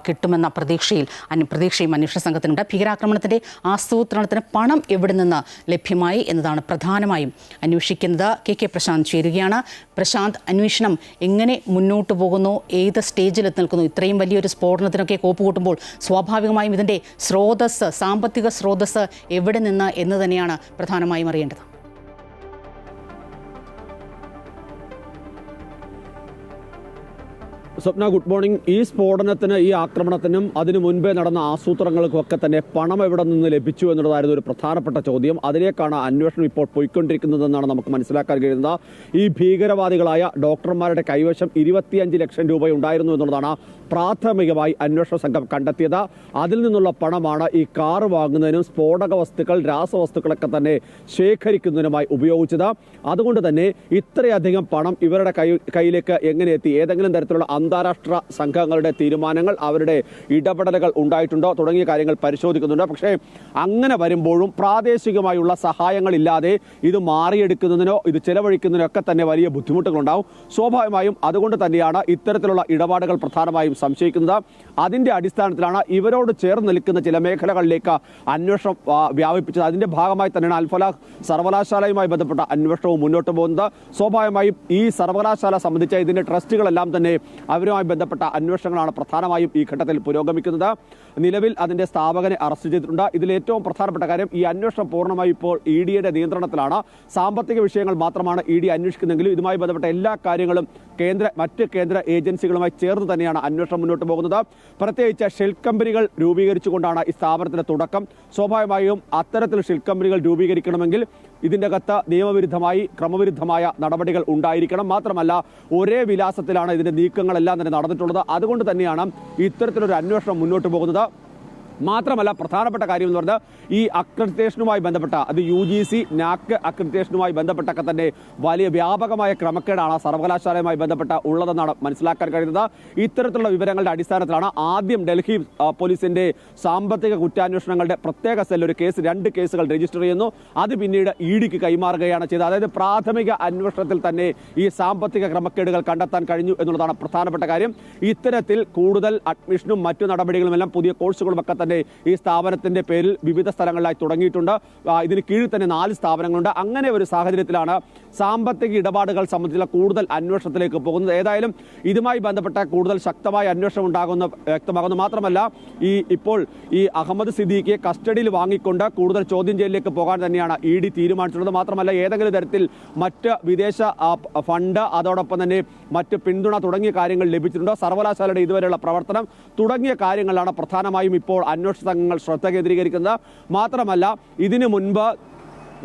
കിട്ടുമെന്ന പ്രതീക്ഷയും അന്വേഷണ സംഘത്തിനുണ്ട്. ഭീകരാക്രമണത്തിൻ്റെ ആസൂത്രണത്തിന് പണം എവിടെ നിന്ന് ലഭ്യമായി എന്നതാണ് പ്രധാനമായും അന്വേഷിക്കുന്നത്. KK പ്രശാന്ത് ചേരുകയാണ്. പ്രശാന്ത്, അന്വേഷണം എങ്ങനെ മുന്നോട്ട് പോകുന്നു? ഏത് സ്റ്റേജിൽ എത്തി നിൽക്കുന്നു? ഇത്രയും വലിയൊരു സ്ഫോടനത്തിനൊക്കെ കോപ്പ് കൂട്ടുമ്പോൾ സ്വാഭാവികമായും ഇതിൻ്റെ സാമ്പത്തിക സ്രോതസ് എവിടെ നിന്ന് എന്ന് തന്നെയാണ് പ്രധാനമായും അറിയേണ്ടത്. സ്വപ്ന, ഗുഡ് മോർണിംഗ്. ഈ സ്ഫോടനത്തിന്, ഈ ആക്രമണത്തിനും അതിനു മുൻപേ നടന്ന ആസൂത്രണങ്ങൾക്കൊക്കെ തന്നെ പണം എവിടെ നിന്ന് ലഭിച്ചു എന്നുള്ളതായിരുന്നു ഒരു പ്രധാനപ്പെട്ട ചോദ്യം. അതിലേക്കാണ് അന്വേഷണം ഇപ്പോൾ പോയിക്കൊണ്ടിരിക്കുന്നതെന്നാണ് നമുക്ക് മനസ്സിലാക്കാൻ കഴിയുന്നത്. ഈ ഭീകരവാദികളായ ഡോക്ടർമാരുടെ കൈവശം 25 ലക്ഷം രൂപ ഉണ്ടായിരുന്നു എന്നുള്ളതാണ് പ്രാഥമികമായി അന്വേഷണ സംഘം കണ്ടെത്തിയത്. അതിൽ നിന്നുള്ള പണമാണ് ഈ കാർ വാങ്ങുന്നതിനും സ്ഫോടക വസ്തുക്കൾ, രാസവസ്തുക്കളൊക്കെ തന്നെ ശേഖരിക്കുന്നതിനുമായി ഉപയോഗിച്ചത്. അതുകൊണ്ട് തന്നെ ഇത്രയധികം പണം ഇവരുടെ കയ്യിലേക്ക് എങ്ങനെ എത്തി? ഏതെങ്കിലും തരത്തിലുള്ള അന്താരാഷ്ട്ര സംഘങ്ങളുടെ തീരുമാനങ്ങൾ, അവരുടെ ഇടപെടലുകൾ ഉണ്ടായിട്ടുണ്ടോ തുടങ്ങിയ കാര്യങ്ങൾ പരിശോധിക്കുന്നുണ്ട്. പക്ഷേ അങ്ങനെ വരുമ്പോഴും പ്രാദേശികമായുള്ള സഹായങ്ങളില്ലാതെ ഇത് മാറിയെടുക്കുന്നതിനോ ഇത് ചെലവഴിക്കുന്നതിനോ ഒക്കെ തന്നെ വലിയ ബുദ്ധിമുട്ടുകളുണ്ടാവും. സ്വാഭാവികമായും അതുകൊണ്ട് തന്നെയാണ് ഇത്തരത്തിലുള്ള ഇടപാടുകൾ പ്രധാനമായും സംശയിക്കുന്നത്. അതിന്റെ അടിസ്ഥാനത്തിലാണ് ഇവരോട് ചേർന്ന് നിൽക്കുന്ന ചില മേഖലകളിലേക്ക് അന്വേഷണം വ്യാപിപ്പിച്ചത്. അതിന്റെ ഭാഗമായി തന്നെയാണ് അൽഫലാഹ് സർവകലാശാലയുമായി ബന്ധപ്പെട്ട അന്വേഷണവും മുന്നോട്ട് പോകുന്നത്. സ്വാഭാവികമായും ഈ സർവകലാശാല സംബന്ധിച്ച ഇതിന്റെ ട്രസ്റ്റുകളെല്ലാം തന്നെ അവരുമായി ബന്ധപ്പെട്ട അന്വേഷണങ്ങളാണ് പ്രധാനമായും ഈ ഘട്ടത്തിൽ പുരോഗമിക്കുന്നത്. നിലവിൽ അതിന്റെ സ്ഥാപകനെ അറസ്റ്റ് ചെയ്തിട്ടുണ്ട്. ഇതിൽ ഏറ്റവും പ്രധാനപ്പെട്ട കാര്യം ഈ അന്വേഷണം പൂർണ്ണമായി ഇപ്പോൾ ED നിയന്ത്രണത്തിലാണ്. സാമ്പത്തിക വിഷയങ്ങൾ മാത്രമാണ് ED അന്വേഷിക്കുന്നതെങ്കിലും ഇതുമായി ബന്ധപ്പെട്ട എല്ലാ കാര്യങ്ങളും മറ്റ് കേന്ദ്ര ഏജൻസികളുമായി ചേർന്ന് തന്നെയാണ് അന്വേഷണം മുന്നോട്ട് പോകുന്നത്. പ്രത്യേകിച്ച് ഷെൽ കമ്പനികൾ രൂപീകരിച്ചുകൊണ്ടാണ് ഈ സ്ഥാപനത്തിന്റെ തുടക്കം. സ്വാഭാവികമായും അത്തരത്തിൽ ഷെൽ കമ്പനികൾ രൂപീകരിക്കണമെങ്കിൽ ഇതിൻ്റെ അകത്ത് നിയമവിരുദ്ധമായി ക്രമവിരുദ്ധമായ നടപടികൾ ഉണ്ടായിരിക്കണം. മാത്രമല്ല ഒരേ വിലാസത്തിലാണ് ഇതിന്റെ നീക്കങ്ങളെല്ലാം തന്നെ നടന്നിട്ടുള്ളത്. അതുകൊണ്ട് തന്നെയാണ് ഇത്തരത്തിലൊരു അന്വേഷണം മുന്നോട്ട് പോകുന്നത്. മാത്രമല്ല പ്രധാനപ്പെട്ട കാര്യം എന്ന് പറഞ്ഞാൽ ഈ അക്രഡിറ്റേഷനുമായി ബന്ധപ്പെട്ട അത് UGC NAC അക്രഡിറ്റേഷനുമായി ബന്ധപ്പെട്ടൊക്കെ തന്നെ വലിയ വ്യാപകമായ ക്രമക്കേടാണ് സർവകലാശാലയുമായി ബന്ധപ്പെട്ട ഉള്ളതെന്നാണ് മനസ്സിലാക്കാൻ കഴിയുന്നത്. ഇത്തരത്തിലുള്ള വിവരങ്ങളുടെ അടിസ്ഥാനത്തിലാണ് ആദ്യം ഡൽഹി പോലീസിന്റെ സാമ്പത്തിക കുറ്റാന്വേഷണങ്ങളുടെ പ്രത്യേക സെൽ ഒരു കേസ് 2 കേസുകൾ രജിസ്റ്റർ ചെയ്യുന്നു. അത് പിന്നീട് EDക്ക് കൈമാറുകയാണ് ചെയ്തത്. അതായത് പ്രാഥമിക അന്വേഷണത്തിൽ തന്നെ ഈ സാമ്പത്തിക ക്രമക്കേടുകൾ കണ്ടെത്താൻ കഴിഞ്ഞു എന്നുള്ളതാണ് പ്രധാനപ്പെട്ട കാര്യം. ഇത്തരത്തിൽ കൂടുതൽ അഡ്മിഷനും മറ്റു നടപടികളുമെല്ലാം പുതിയ കോഴ്സുകളും ഒക്കെ ഈ സ്ഥാപനത്തിന്റെ പേരിൽ വിവിധ സ്ഥലങ്ങളിലായി തുടങ്ങിയിട്ടുണ്ട്. ഇതിന് കീഴിൽ തന്നെ 4 സ്ഥാപനങ്ങളുണ്ട്. അങ്ങനെ ഒരു സാഹചര്യത്തിലാണ് സാമ്പത്തിക ഇടപാടുകൾ സംബന്ധിച്ചുള്ള കൂടുതൽ അന്വേഷണത്തിലേക്ക് പോകുന്നത്. ഏതായാലും ഇതുമായി ബന്ധപ്പെട്ട കൂടുതൽ ശക്തമായ അന്വേഷണം ഉണ്ടാകുന്ന വ്യക്തമാകുന്നു. മാത്രമല്ല ഇപ്പോൾ ഈ അഹമ്മദ് സിദ്ദീഖിയെ കസ്റ്റഡിയിൽ വാങ്ങിക്കൊണ്ട് കൂടുതൽ ചോദ്യം ചെയ്യലിലേക്ക് പോകാൻ തന്നെയാണ് ED തീരുമാനിച്ചിട്ടുള്ളത്. മാത്രമല്ല ഏതെങ്കിലും തരത്തിൽ മറ്റ് വിദേശ ഫണ്ട് അതോടൊപ്പം തന്നെ മറ്റ് പിന്തുണ തുടങ്ങിയ കാര്യങ്ങൾ ലഭിച്ചിട്ടുണ്ടോ, സർവകലാശാലയുടെ ഇതുവരെയുള്ള പ്രവർത്തനം തുടങ്ങിയ കാര്യങ്ങളിലാണ് പ്രധാനമായും ഇപ്പോൾ അന്വേഷണ സംഘങ്ങൾ ശ്രദ്ധ കേന്ദ്രീകരിക്കുന്നത്. മാത്രമല്ല ഇതിനു മുൻപ്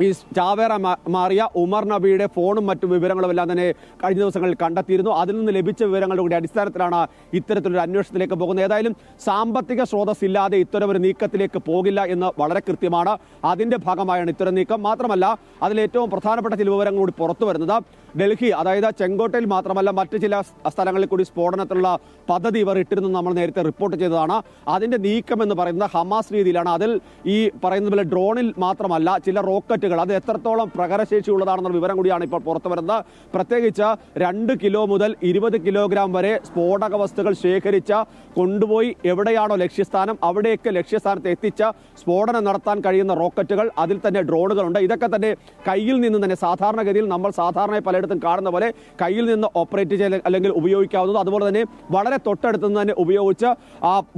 ഈ ചാവേറ മാറിയ ഉമർ നബിയുടെ ഫോണും മറ്റു വിവരങ്ങളും എല്ലാം തന്നെ കഴിഞ്ഞ ദിവസങ്ങളിൽ കണ്ടെത്തിയിരുന്നു. അതിൽ നിന്ന് ലഭിച്ച വിവരങ്ങളുടെ കൂടി അടിസ്ഥാനത്തിലാണ് ഇത്തരത്തിലൊരു അന്വേഷണത്തിലേക്ക് പോകുന്നത്. ഏതായാലും സാമ്പത്തിക സ്രോതസ്സില്ലാതെ ഇത്തരമൊരു നീക്കത്തിലേക്ക് പോകില്ല എന്ന് വളരെ കൃത്യമാണ്. അതിന്റെ ഭാഗമായാണ് ഇത്തരം നീക്കം. മാത്രമല്ല അതിലേറ്റവും പ്രധാനപ്പെട്ട ചില വിവരങ്ങൾ കൂടി പുറത്തു വരുന്നത് ഡൽഹി അതായത് ചെങ്കോട്ടയിൽ മാത്രമല്ല മറ്റു ചില സ്ഥലങ്ങളിൽ കൂടി സ്ഫോടനത്തിലുള്ള പദ്ധതി ഇവർ ഇട്ടിരുന്നു നമ്മൾ നേരത്തെ റിപ്പോർട്ട് ചെയ്തതാണ്. അതിന്റെ നീക്കം എന്ന് പറയുന്നത് ഹമാസ് രീതിയിലാണ്. അതിൽ ഈ പറയുന്ന പോലെ ഡ്രോണിൽ മാത്രമല്ല ചില റോക്കറ്റുകൾ അത് എത്രത്തോളം പ്രകടശേഷി ഉള്ളതാണെന്നുള്ള വിവരം കൂടിയാണ് ഇപ്പോൾ പുറത്തു വരുന്നത്. പ്രത്യേകിച്ച് 2 കിലോ മുതൽ 20 കിലോഗ്രാം വരെ സ്ഫോടക വസ്തുക്കൾ ശേഖരിച്ച കൊണ്ടുപോയി എവിടെയാണോ ലക്ഷ്യസ്ഥാനം അവിടേക്ക് ലക്ഷ്യസ്ഥാനത്ത് എത്തിച്ച് സ്ഫോടനം നടത്താൻ കഴിയുന്ന റോക്കറ്റുകൾ, അതിൽ തന്നെ ഡ്രോണുകളുണ്ട്. ഇതൊക്കെ തന്നെ കയ്യിൽ നിന്ന് തന്നെ സാധാരണഗതിയിൽ നമ്മൾ സാധാരണ പലയിടത്തും കാണുന്ന പോലെ കയ്യിൽ നിന്ന് ഓപ്പറേറ്റ് ചെയ്യാൻ അല്ലെങ്കിൽ ഉപയോഗിക്കാവുന്നത്, അതുപോലെ തന്നെ വളരെ തൊട്ടടുത്ത് നിന്ന് തന്നെ ഉപയോഗിച്ച്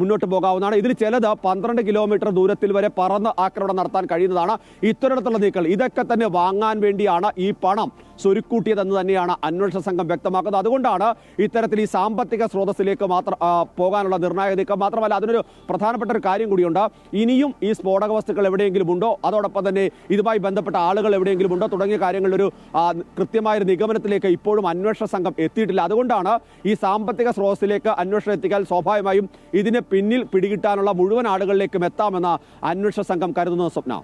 മുന്നോട്ട് പോകാവുന്നതാണ്. ഇതിൽ ചിലത് 12 കിലോമീറ്റർ ദൂരത്തിൽ വരെ പറന്ന് ആക്രമണം നടത്താൻ കഴിയുന്നതാണ്. ഇത്തരത്തിലുള്ള നീക്കം ഇതൊക്കെ തന്നെ വാങ്ങാൻ വേണ്ടിയാണ് ഈ പണം സ്വരുക്കൂട്ടിയതെന്ന് തന്നെയാണ് അന്വേഷണ സംഘം വ്യക്തമാക്കുന്നത്. അതുകൊണ്ടാണ് ഇത്തരത്തിൽ ഈ സാമ്പത്തിക സ്രോതസ്സിലേക്ക് മാത്രം പോകാനുള്ള നിർണായക നീക്കം. മാത്രമല്ല അതിനൊരു പ്രധാനപ്പെട്ട ഒരു കാര്യം കൂടിയുണ്ട്. ഇനിയും ഈ സ്ഫോടക വസ്തുക്കൾ എവിടെയെങ്കിലും ഉണ്ടോ, അതോടൊപ്പം തന്നെ ഇതുമായി ബന്ധപ്പെട്ട ആളുകൾ എവിടെയെങ്കിലും ഉണ്ടോ തുടങ്ങിയ കാര്യങ്ങളിലൊരു കൃത്യമായ നിഗമനത്തിലേക്ക് ഇപ്പോഴും അന്വേഷണ സംഘം എത്തിയിട്ടില്ല. അതുകൊണ്ടാണ് ഈ സാമ്പത്തിക സ്രോതസ്സിലേക്ക് അന്വേഷണം എത്തിക്കാൻ സ്വാഭാവികമായും ഇതിന് പിന്നിൽ പിടികിട്ടാനുള്ള മുഴുവൻ ആളുകളിലേക്കും എത്താമെന്ന് അന്വേഷണ സംഘം കരുതുന്നത്. സ്വപ്ന,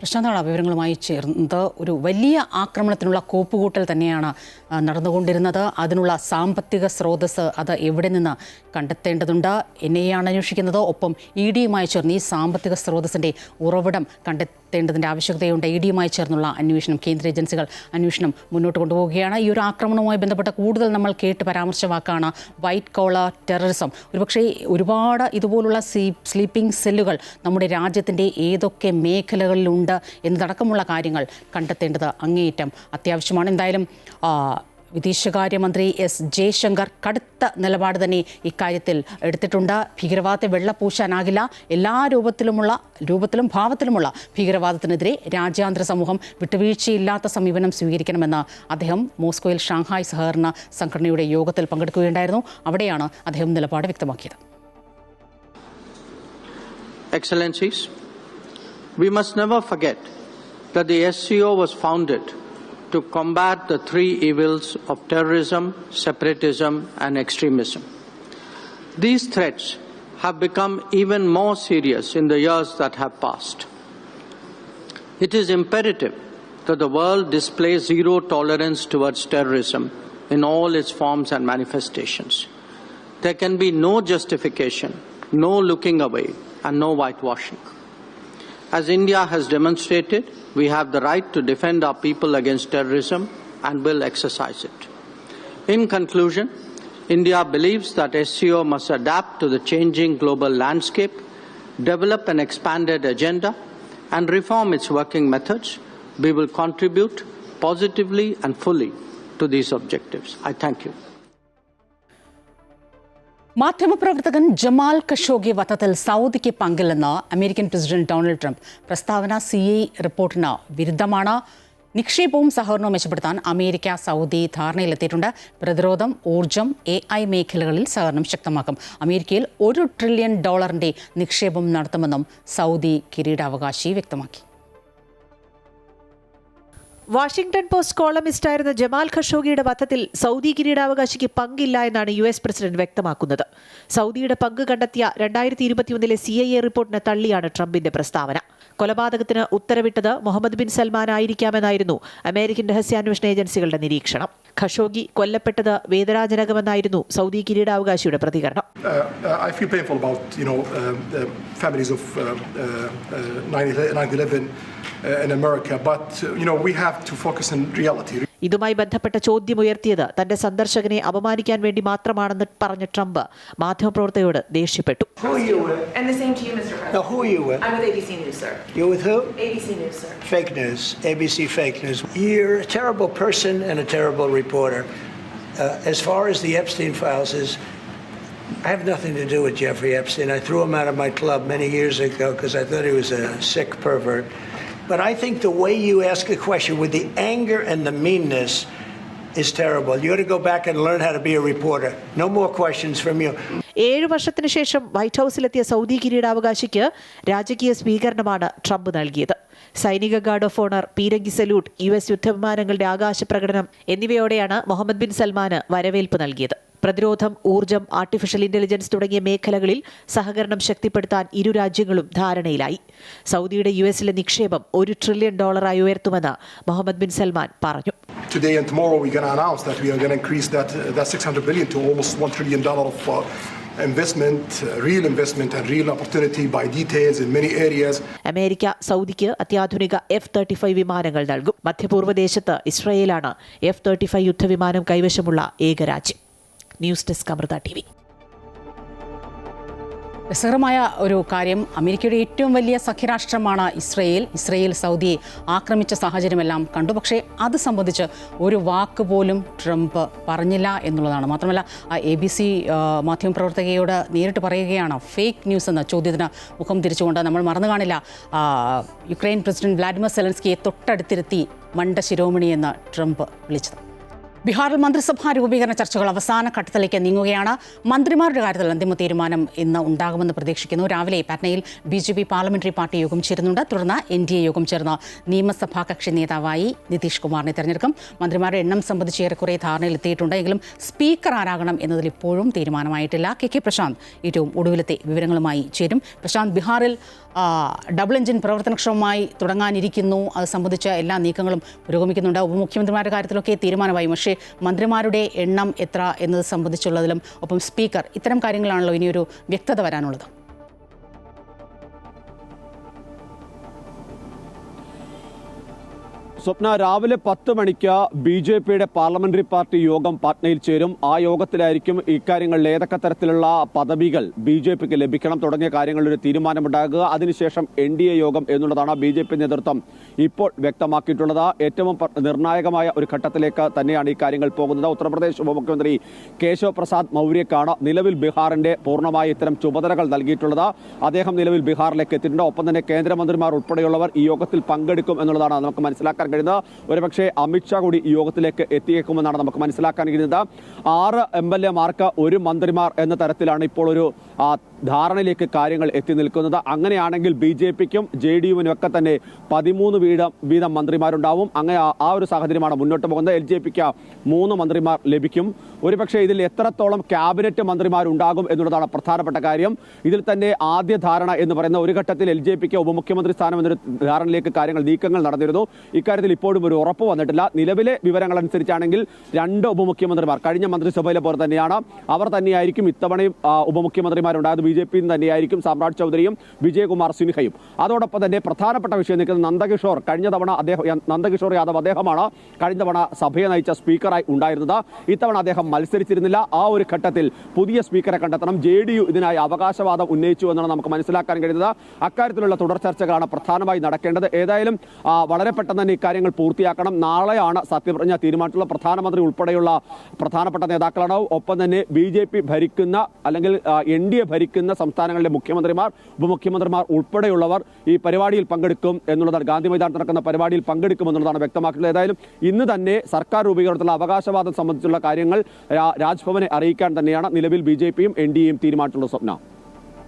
പ്രശാന്താണ് വിവരങ്ങളുമായി ചേർന്നത്. ഒരു വലിയ ആക്രമണത്തിനുള്ള കോപ്പുകൂട്ടൽ തന്നെയാണ് നടന്നുകൊണ്ടിരുന്നത്. അതിനുള്ള സാമ്പത്തിക സ്രോതസ് അത് എവിടെ നിന്ന് കണ്ടെത്തേണ്ടതുണ്ട്. എന്നെയാണ് അന്വേഷിക്കുന്നത്. ഒപ്പം EDയുമായി ചേർന്ന് ഈ സാമ്പത്തിക സ്രോതസ്സിൻ്റെ ഉറവിടം കണ്ടെത്തേണ്ടതിൻ്റെ ആവശ്യകതയുണ്ട്. EDയുമായി ചേർന്നുള്ള അന്വേഷണം, കേന്ദ്ര ഏജൻസികൾ അന്വേഷണം മുന്നോട്ട് കൊണ്ടുപോവുകയാണ്. ഈ ഒരു ആക്രമണവുമായി ബന്ധപ്പെട്ട കൂടുതൽ നമ്മൾ കേട്ട് പരാമർശ വാക്കാണ് വൈറ്റ് കോളർ ടെററിസം. ഒരുപക്ഷേ ഒരുപാട് ഇതുപോലുള്ള സ്ലീപ്പിംഗ് സെല്ലുകൾ നമ്മുടെ രാജ്യത്തിൻ്റെ ഏതൊക്കെ മേഖലകളിലുണ്ട് എന്നതടക്കമുള്ള കാര്യങ്ങൾ കണ്ടെത്തേണ്ടത് അങ്ങേയറ്റം അത്യാവശ്യമാണ്. എന്തായാലും വിദേശകാര്യമന്ത്രി S. ജയശങ്കർ കടുത്ത നിലപാട് തന്നെ ഇക്കാര്യത്തിൽ എടുത്തിട്ടുണ്ട്. ഭീകരവാദത്തെ വെള്ളപൂശാനാകില്ല. എല്ലാ രൂപത്തിലും ഭാവത്തിലുമുള്ള ഭീകരവാദത്തിനെതിരെ രാജ്യാന്തര സമൂഹം വിട്ടുവീഴ്ചയില്ലാത്ത സമീപനം സ്വീകരിക്കണമെന്ന് അദ്ദേഹം മോസ്കോയിൽ ഷാങ്ഹായ് സഹകരണ സംഘടനയുടെ യോഗത്തിൽ പങ്കെടുക്കുകയുണ്ടായിരുന്നു. അവിടെയാണ് അദ്ദേഹം നിലപാട് വ്യക്തമാക്കിയത്. Excellencies, we must never forget that the SCO was founded to combat the 3 evils of terrorism, separatism, and extremism. These threats have become even more serious in the years that have passed. It is imperative that the world display zero tolerance towards terrorism in all its forms and manifestations. There can be no justification, no looking away, and no whitewashing. As India has demonstrated, we have the right to defend our people against terrorism and will exercise it. In conclusion, India believes that SCO must adapt to the changing global landscape, develop an expanded agenda, and reform its working methods. We will contribute positively and fully to these objectives. I thank you. മാധ്യമപ്രവർത്തകൻ Jamal Khashoggi വധത്തിൽ സൗദിക്ക് പങ്കില്ലെന്ന് American president Donald Trump. പ്രസ്താവന CI റിപ്പോർട്ടിന് വിരുദ്ധമാണ്. നിക്ഷേപവും സഹകരണവും മെച്ചപ്പെടുത്താൻ അമേരിക്ക സൗദി ധാരണയിലെത്തിയിട്ടുണ്ട്. പ്രതിരോധം, ഊർജ്ജം, AI മേഖലകളിൽ സഹകരണം ശക്തമാക്കും. അമേരിക്കയിൽ $1 ട്രില്യൺ നിക്ഷേപം നടത്തുമെന്നും സൗദി കിരീടാവകാശി വ്യക്തമാക്കി. വാഷിംഗ്ടൺ പോസ്റ്റ് കോളമിസ്റ്റായിരുന്ന ജമാൽ ഖഷോഗിയുടെ വധത്തിൽ സൗദി കിരീടാവകാശിക്ക് പങ്കില്ല എന്നാണ് US പ്രസിഡന്റ് വ്യക്തമാക്കുന്നത്. സൗദിയുടെ പങ്ക് കണ്ടെത്തിയ 2021 CIA റിപ്പോർട്ടിനെ തള്ളിയാണ് ട്രംപിന്റെ പ്രസ്താവന. കൊലപാതകത്തിന് ഉത്തരവിട്ടത് മുഹമ്മദ് ബിൻ സൽമാൻ ആയിരിക്കാമെന്നായിരുന്നു അമേരിക്കൻ രഹസ്യാന്വേഷണ ഏജൻസികളുടെ നിരീക്ഷണം. ഖഷോഗി കൊല്ലപ്പെട്ടത് വേദനാജനകമെന്നായിരുന്നു സൗദി കിരീടാവകാശിയുടെ പ്രതികരണം. I feel painful about the families of 9/11 in America, but we have to focus on reality. ഇതുമായി ബന്ധപ്പെട്ട ചോദ്യമുയർത്തിയത് തന്റെ സന്ദർശകനെ അപമാനിക്കാൻ വേണ്ടി മാത്രമാണെന്ന് പറഞ്ഞ ട്രംപ് മാധ്യമപ്രവർത്തകരോട് ദേഷ്യപ്പെട്ടു. Who are you with? And the same to you, Mr. President. Now, who are you with? I'm with ABC News, sir. You're with who? ABC News, sir. Fake news. ABC fake news. You're a terrible person and a terrible reporter. As far as the Epstein files is, I have nothing to do with Jeffrey Epstein. I threw him out of my club many years ago because I thought he was a sick pervert. But I think the way you ask a question with the anger and the meanness is terrible. You ought to go back and learn how to be a reporter. No more questions from you. 7 വർഷത്തിനു ശേഷം white ഹൌസിലെത്തിയ Saudi കിരീടാവകാശിക്ക് രാജകീയ സ്വീകരണമാണ് Trump നൽകിയത്. സൈനിക guard of owner, പീരങ്കി salute, US യുദ്ധവിമാനങ്ങളുടെ ആകാശ പ്രകടനം എന്നിവയോടെയാണ് Muhammad bin സൽമാന് വരവേൽപ്പ് നൽകിയത്. പ്രതിരോധം, ഊർജ്ജം, ആർട്ടിഫിഷ്യൽ ഇന്റലിജൻസ് തുടങ്ങിയ മേഖലകളിൽ സഹകരണം ശക്തിപ്പെടുത്താൻ ഇരു രാജ്യങ്ങളും ധാരണയിലായി. സൗദിയുടെ US-ലെ നിക്ഷേപം $1 ട്രില്യൺ ഉയർത്തുമെന്ന് മുഹമ്മദ് ബിൻ സൽമാൻ പറഞ്ഞു. Today and tomorrow we're going to announce that we are going to increase that $600 billion to almost $1 trillion of investment, real investment and real opportunity by details in many areas. America സൗദിക്ക് അത്യാധുനിക F-35 വിമാനങ്ങൾ നൽകും. മധ്യപൂർവ്വ ദേശത്ത് ഇസ്രായേലാണ് F-35 യുദ്ധവിമാനം കൈവശമുള്ള ഏക രാജ്യം. News desk Amrita TV. രസകരമായ ഒരു കാര്യം, അമേരിക്കയുടെ ഏറ്റവും വലിയ സഖ്യരാഷ്ട്രമാണ് ഇസ്രയേൽ സൗദിയെ ആക്രമിച്ച സാഹചര്യമെല്ലാം കണ്ടു. പക്ഷേ അത് സംബന്ധിച്ച് ഒരു വാക്ക് പോലും ട്രംപ് പറഞ്ഞില്ല എന്നുള്ളതാണ്. മാത്രമല്ല ABC മാധ്യമപ്രവർത്തകയോട് നേരിട്ട് പറയുകയാണ് ഫേക്ക് ന്യൂസ് എന്ന ചോദ്യത്തിന് മുഖം തിരിച്ചുകൊണ്ട്. നമ്മൾ മറന്നു കാണില്ല, യുക്രൈൻ പ്രസിഡന്റ് വ്ളാഡിമിർ സെലൻസ്കിയെ തൊട്ടടുത്തിരുത്തി മണ്ട ശിരോമണി എന്ന് ട്രംപ് വിളിച്ചത്. ബീഹാറിൽ മന്ത്രിസഭാ രൂപീകരണ ചർച്ചകൾ അവസാന ഘട്ടത്തിലേക്ക് നീങ്ങുകയാണ്. മന്ത്രിമാരുടെ കാര്യത്തിൽ അന്തിമ തീരുമാനം ഇന്ന് ഉണ്ടാകുമെന്ന് പ്രതീക്ഷിക്കുന്നു. രാവിലെ പാറ്റ്നയിൽ BJP പാർലമെന്ററി പാർട്ടി യോഗം ചേരുന്നുണ്ട്. തുടർന്ന് NDA യോഗം ചേർന്ന് നിയമസഭാ കക്ഷി നേതാവായി നിതീഷ് കുമാറിനെ തെരഞ്ഞെടുക്കും. മന്ത്രിമാരുടെ എണ്ണം സംബന്ധിച്ച് ഏറെക്കുറെ ധാരണയിലെത്തിയിട്ടുണ്ട്. എങ്കിലും സ്പീക്കർ ആരാകണം എന്നതിൽ ഇപ്പോഴും തീരുമാനമായിട്ടില്ല. KK പ്രശാന്ത് ഏറ്റവും ഒടുവിലത്തെ വിവരങ്ങളുമായി ചേരും. പ്രശാന്ത്, ബീഹാറിൽ ഡബിൾ എഞ്ചിൻ പ്രവർത്തനക്ഷമമായി തുടങ്ങാനിരിക്കുന്നു. അത് സംബന്ധിച്ച എല്ലാ നീക്കങ്ങളും പുരോഗമിക്കുന്നുണ്ട്. ഉപമുഖ്യമന്ത്രിമാരുടെ കാര്യത്തിലൊക്കെ തീരുമാനമായി. പക്ഷേ മന്ത്രിമാരുടെ എണ്ണം എത്ര എന്നത് സംബന്ധിച്ചുള്ളതിലും ഒപ്പം സ്പീക്കർ, ഇത്തരം കാര്യങ്ങളാണല്ലോ ഇനിയൊരു വ്യക്തത വരാനുള്ളത്. സ്വപ്ന, രാവിലെ 10 മണിക്ക് BJPയുടെ പാർലമെന്ററി പാർട്ടി യോഗം പാറ്റ്നയിൽ ചേരും. ആ യോഗത്തിലായിരിക്കും ഇക്കാര്യങ്ങളിൽ ഏതൊക്കെ തരത്തിലുള്ള പദവികൾ BJPക്ക് ലഭിക്കണം തുടങ്ങിയ കാര്യങ്ങളിലൊരു തീരുമാനമുണ്ടാകുക. അതിനുശേഷം NDA യോഗം എന്നുള്ളതാണ് BJP നേതൃത്വം ഇപ്പോൾ വ്യക്തമാക്കിയിട്ടുള്ളത്. ഏറ്റവും നിർണായകമായ ഒരു ഘട്ടത്തിലേക്ക് തന്നെയാണ് ഈ കാര്യങ്ങൾ പോകുന്നത്. ഉത്തർപ്രദേശ് ഉപമുഖ്യമന്ത്രി കേശവ് പ്രസാദ് മൗര്യക്കാണ് നിലവിൽ ബീഹാറിന്റെ പൂർണ്ണമായ ഇത്തരം ചുമതലകൾ നൽകിയിട്ടുള്ളത്. അദ്ദേഹം നിലവിൽ ബീഹാറിലേക്ക് എത്തിയിട്ടുണ്ട്. ഒപ്പം തന്നെ കേന്ദ്രമന്ത്രിമാർ ഉൾപ്പെടെയുള്ളവർ ഈ യോഗത്തിൽ പങ്കെടുക്കും എന്നുള്ളതാണ് നമുക്ക് മനസ്സിലാക്കാൻ കഴിയുന്നത്. ഒരുപക്ഷെ അമിത്ഷാ കൂടി ഈ യോഗത്തിലേക്ക് എത്തിയേക്കുമെന്നാണ് നമുക്ക് മനസ്സിലാക്കാൻ കഴിയുന്നത്. 6 MLA-മാർക്ക് 1 മന്ത്രിമാർ എന്ന തരത്തിലാണ് ഇപ്പോൾ ഒരു ധാരണയിലേക്ക് കാര്യങ്ങൾ എത്തി നിൽക്കുന്നത്. അങ്ങനെയാണെങ്കിൽ BJPക്കും JDU-വിനും ഒക്കെ തന്നെ 13 വീതം മന്ത്രിമാരുണ്ടാവും. അങ്ങനെ ആ ഒരു സാഹചര്യമാണ് മുന്നോട്ട് പോകുന്നത്. LJPക്ക് 3 മന്ത്രിമാർ ലഭിക്കും. ഒരുപക്ഷെ ഇതിൽ എത്രത്തോളം ക്യാബിനറ്റ് മന്ത്രിമാരുണ്ടാകും എന്നുള്ളതാണ് പ്രധാനപ്പെട്ട കാര്യം. ഇതിൽ തന്നെ ആദ്യ ധാരണ എന്ന് പറയുന്ന ഒരു ഘട്ടത്തിൽ LJPക്ക് ഉപമുഖ്യമന്ത്രി സ്ഥാനം എന്നൊരു ധാരണയിലേക്ക് നീക്കങ്ങൾ നടന്നിരുന്നു. ഇക്കാര്യത്തിൽ ഇപ്പോഴും ഒരു ഉറപ്പ് വന്നിട്ടില്ല. നിലവിലെ വിവരങ്ങൾ അനുസരിച്ചാണെങ്കിൽ 2 ഉപമുഖ്യമന്ത്രിമാർ കഴിഞ്ഞ മന്ത്രിസഭയിലെ പോലെ തന്നെയാണ്. അവർ തന്നെയായിരിക്കും ഇത്തവണയും ഉപമുഖ്യമന്ത്രിമാരുണ്ടായത്. BJP തന്നെയായിരിക്കും സാമ്രാജ് ചൗധരിയും വിജയകുമാർ സിൻഹയും. അതോടൊപ്പം തന്നെ പ്രധാനപ്പെട്ട വിഷയം നിൽക്കുന്നത് നന്ദകിഷോർ നന്ദകിഷോർ യാദവ് അദ്ദേഹമാണ് കഴിഞ്ഞ തവണ സഭയെ നയിച്ച സ്പീക്കറായി ഉണ്ടായിരുന്നത്. ഇത്തവണ അദ്ദേഹം മത്സരിച്ചിരുന്നില്ല. ആ ഒരു ഘട്ടത്തിൽ പുതിയ സ്പീക്കറെ കണ്ടെത്തണം. JDU ഇതിനായി അവകാശവാദം ഉന്നയിച്ചു എന്നാണ് നമുക്ക് മനസ്സിലാക്കാൻ കഴിയുന്നത്. അക്കാര്യത്തിലുള്ള തുടർ ചർച്ചകളാണ് പ്രധാനമായി നടക്കേണ്ടത്. ഏതായാലും വളരെ പെട്ടെന്ന് തന്നെ ഇക്കാര്യങ്ങൾ പൂർത്തിയാക്കണം. നാളെയാണ് സത്യപ്രതിജ്ഞ തീരുമാനിച്ചിട്ടുള്ള പ്രധാനമന്ത്രി ഉൾപ്പെടെയുള്ള പ്രധാനപ്പെട്ട നേതാക്കളാണ്. ഒപ്പം തന്നെ BJP ഭരിക്കുന്ന അല്ലെങ്കിൽ NDA ഭരിക്കുന്ന സംസ്ഥാനങ്ങളിലെ മുഖ്യമന്ത്രിമാർ, ഉപമുഖ്യമന്ത്രിമാർ ഉൾപ്പെടെയുള്ളവർ ഈ പരിപാടിയിൽ പങ്കെടുക്കും എന്നുള്ളതാണ്. ഗാന്ധി മൈതാനത്ത് നടക്കുന്ന പരിപാടിയിൽ പങ്കെടുക്കുമെന്നുള്ളതാണ് വ്യക്തമാക്കുന്നത്. ഏതായാലും ഇന്ന് തന്നെ സർക്കാർ രൂപീകരണത്തിലുള്ള അവകാശവാദം സംബന്ധിച്ചുള്ള കാര്യങ്ങൾ രാജ്ഭവനെ അറിയിക്കാൻ തന്നെയാണ് നിലവിൽ BJPയും NDAയും തീരുമാനിച്ചിട്ടുള്ള. സ്വപ്ന,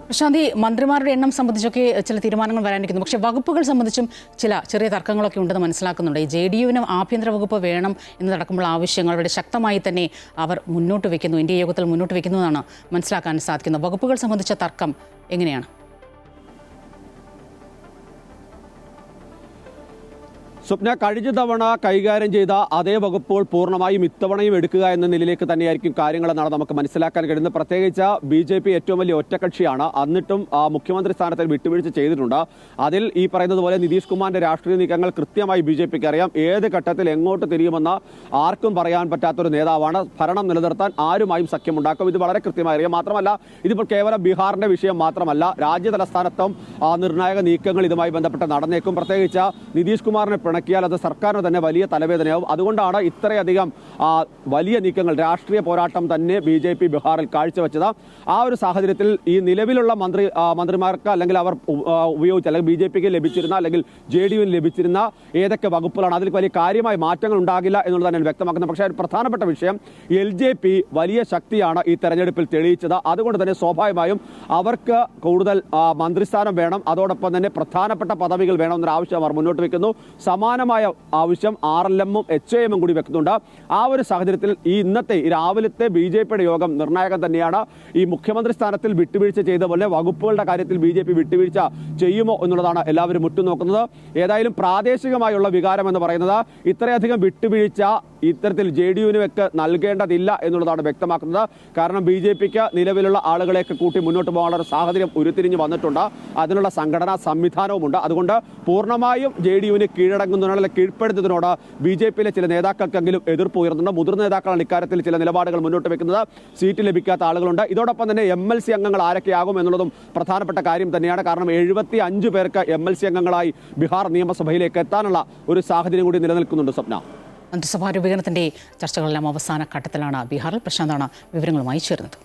പ്രശാന്തി, മന്ത്രിമാരുടെ എണ്ണം സംബന്ധിച്ചൊക്കെ ചില തീരുമാനങ്ങൾ വരാനിരിക്കുന്നു. പക്ഷേ വകുപ്പുകൾ സംബന്ധിച്ചും ചില ചെറിയ തർക്കങ്ങളൊക്കെ ഉണ്ടെന്ന് മനസ്സിലാക്കുന്നുണ്ട്. ഈ JDUവിന് ആഭ്യന്തര വകുപ്പ് വേണം എന്നതടക്കമുള്ള ആവശ്യങ്ങൾ വളരെ ശക്തമായി തന്നെ അവർ മുന്നോട്ട് വയ്ക്കുന്നു, NDA യോഗത്തിൽ മുന്നോട്ട് വയ്ക്കുന്നതാണ് മനസ്സിലാക്കാൻ സാധിക്കുന്നത്. വകുപ്പുകൾ സംബന്ധിച്ച തർക്കം എങ്ങനെയാണ്? സ്വപ്ന, കഴിഞ്ഞ തവണ കൈകാര്യം ചെയ്ത അതേ വകുപ്പുകൾ പൂർണ്ണമായും ഇത്തവണയും എടുക്കുക എന്ന നിലയിലേക്ക് തന്നെയായിരിക്കും കാര്യങ്ങളെന്നാണ് നമുക്ക് മനസ്സിലാക്കാൻ കഴിയുന്നത്. പ്രത്യേകിച്ച് BJP ഏറ്റവും വലിയ ഒറ്റക്കക്ഷിയാണ്. എന്നിട്ടും മുഖ്യമന്ത്രി സ്ഥാനത്തിൽ വിട്ടുവീഴ്ച ചെയ്തിട്ടുണ്ട്. അതിൽ ഈ പറയുന്നത് പോലെ നിതീഷ് കുമാറിന്റെ രാഷ്ട്രീയ നീക്കങ്ങൾ കൃത്യമായി BJPക്ക് അറിയാം. ഏത് ഘട്ടത്തിൽ എങ്ങോട്ട് തിരിയുമെന്ന് ആർക്കും പറയാൻ പറ്റാത്തൊരു നേതാവാണ്. ഭരണം നിലനിർത്താൻ ആരുമായും സഖ്യമുണ്ടാക്കും. ഇത് വളരെ കൃത്യമായി അറിയാം. മാത്രമല്ല, ഇതിപ്പോൾ കേവലം ബീഹാറിന്റെ വിഷയം മാത്രമല്ല, രാജ്യ തലസ്ഥാനത്തും നിർണായക നീക്കങ്ങൾ ഇതുമായി ബന്ധപ്പെട്ട് നടന്നേക്കും. പ്രത്യേകിച്ച് നിതീഷ് കുമാറിനെ പിണക്കിയാൽ അത് സർക്കാരിന് തന്നെ വലിയ തലവേദനയാവും. അതുകൊണ്ടാണ് ഇത്രയധികം വലിയ നീക്കങ്ങൾ, രാഷ്ട്രീയ പോരാട്ടം തന്നെ BJP ബീഹാറിൽ കാഴ്ചവെച്ചത്. ആ ഒരു സാഹചര്യത്തിൽ ഈ നിലവിലുള്ള മന്ത്രിമാർക്ക് അല്ലെങ്കിൽ അവർ ഉപയോഗിച്ച അല്ലെങ്കിൽ BJPക്ക് ലഭിച്ചിരുന്ന അല്ലെങ്കിൽ JDUവിന് ലഭിച്ചിരുന്ന ഏതൊക്കെ വകുപ്പുകളാണ്, അതിൽ വലിയ കാര്യമായ മാറ്റങ്ങൾ ഉണ്ടാകില്ല എന്നുള്ളത് തന്നെയാണ് വ്യക്തമാക്കുന്നത്. പക്ഷേ ഒരു പ്രധാനപ്പെട്ട വിഷയം, LJP വലിയ ശക്തിയാണ് ഈ തെരഞ്ഞെടുപ്പിൽ തെളിയിച്ചത്. അതുകൊണ്ട് തന്നെ സ്വാഭാവികമായും അവർക്ക് കൂടുതൽ മന്ത്രിസ്ഥാനം വേണം, അതോടൊപ്പം തന്നെ പ്രധാനപ്പെട്ട പദവികൾ വേണമെന്നൊരു ആവശ്യം അവർ മുന്നോട്ട് വയ്ക്കുന്നു. സമാനമായ ആവശ്യം RLM-ഉം HAM-ഉം കൂടി വെക്കുന്നുണ്ട്. ആ ഒരു സാഹചര്യത്തിൽ ഈ രാവിലത്തെ BJPയുടെ യോഗം നിർണായകം തന്നെയാണ്. ഈ മുഖ്യമന്ത്രി സ്ഥാനത്തിൽ വിട്ടുവീഴ്ച ചെയ്ത പോലെ വകുപ്പുകളുടെ കാര്യത്തിൽ BJP വിട്ടുവീഴ്ച ചെയ്യുമോ എന്നുള്ളതാണ് എല്ലാവരും ഉറ്റുനോക്കുന്നത്. ഏതായാലും പ്രാദേശികമായുള്ള വികാരം എന്ന് പറയുന്നത് ഇത്രയധികം വിട്ടുവീഴ്ച ഇത്തരത്തിൽ JDUവിനൊക്കെ നൽകേണ്ടതില്ല എന്നുള്ളതാണ് വ്യക്തമാക്കുന്നത്. കാരണം BJPക്ക് നിലവിലുള്ള ആളുകളെയൊക്കെ കൂട്ടി മുന്നോട്ട് പോകാനുള്ള ഒരു സാഹചര്യം ഉരുത്തിരിഞ്ഞ് വന്നിട്ടുണ്ട്. അതിനുള്ള സംഘടനാ സംവിധാനവുമുണ്ട്. അതുകൊണ്ട് പൂർണ്ണമായും JDUവിന് കീഴടങ്ങുന്നതിനോട് കീഴ്പ്പെടുത്തുന്നതിനോട് BJPയിലെ ചില നേതാക്കൾക്കെങ്കിലും എതിർപ്പ് ഉയർന്നുണ്ട്. മുതിർന്ന നേതാക്കളാണ് ഇക്കാര്യത്തിൽ ചില നിലപാടുകൾ മുന്നോട്ട് വെക്കുന്നത്. സീറ്റ് ലഭിക്കാത്ത ആളുകളുണ്ട്. ഇതോടൊപ്പം തന്നെ MLC അംഗങ്ങൾ ആരൊക്കെയാകും എന്നുള്ളതും പ്രധാനപ്പെട്ട കാര്യം തന്നെയാണ്. കാരണം 75 പേർക്ക് MLC അംഗങ്ങളായി ബീഹാർ നിയമസഭയിലേക്ക് എത്താനുള്ള ഒരു സാഹചര്യം കൂടി നിലനിൽക്കുന്നുണ്ട്. സ്വപ്ന, മന്ത്രിസഭാ രൂപീകരണത്തിന്റെ ചർച്ചകളെല്ലാം അവസാന ഘട്ടത്തിലാണ്. ബീഹാറിൽ പ്രശാന്താണ് വിവരങ്ങളുമായി ചേർന്നത്.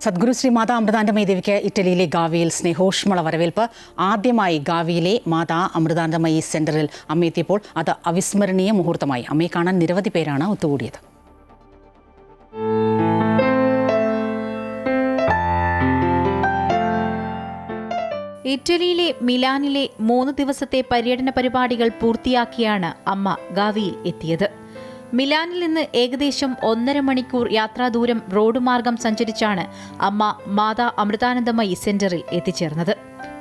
സദ്ഗുരു ശ്രീ മാതാ അമൃതാനന്ദമയി ദേവിക്ക് ഇറ്റലിയിലെ ഗാവിയിൽ സ്നേഹോഷ്മള വരവേൽപ്പ്. ആദ്യമായി ഗാവിയിലെ മാതാ അമൃതാനന്ദമയി സെന്ററിൽ അമ്മയെത്തിയപ്പോൾ അത് അവിസ്മരണീയ മുഹൂർത്തമായി. അമ്മയെ കാണാൻ നിരവധി പേരാണ് ഒത്തുകൂടിയത്. ഇറ്റലിയിലെ മിലാനിലെ 3 ദിവസത്തെ പര്യടന പരിപാടികൾ പൂർത്തിയാക്കിയാണ് അമ്മ ഗാവിയിൽ എത്തിയത്. മിലാനിൽ നിന്ന് ഏകദേശം 1.5 മണിക്കൂർ യാത്രാദൂരം റോഡ് മാർഗം സഞ്ചരിച്ചാണ് അമ്മ മാതാ അമൃതാനന്ദമയി സെന്ററിൽ എത്തിച്ചേർന്നത്.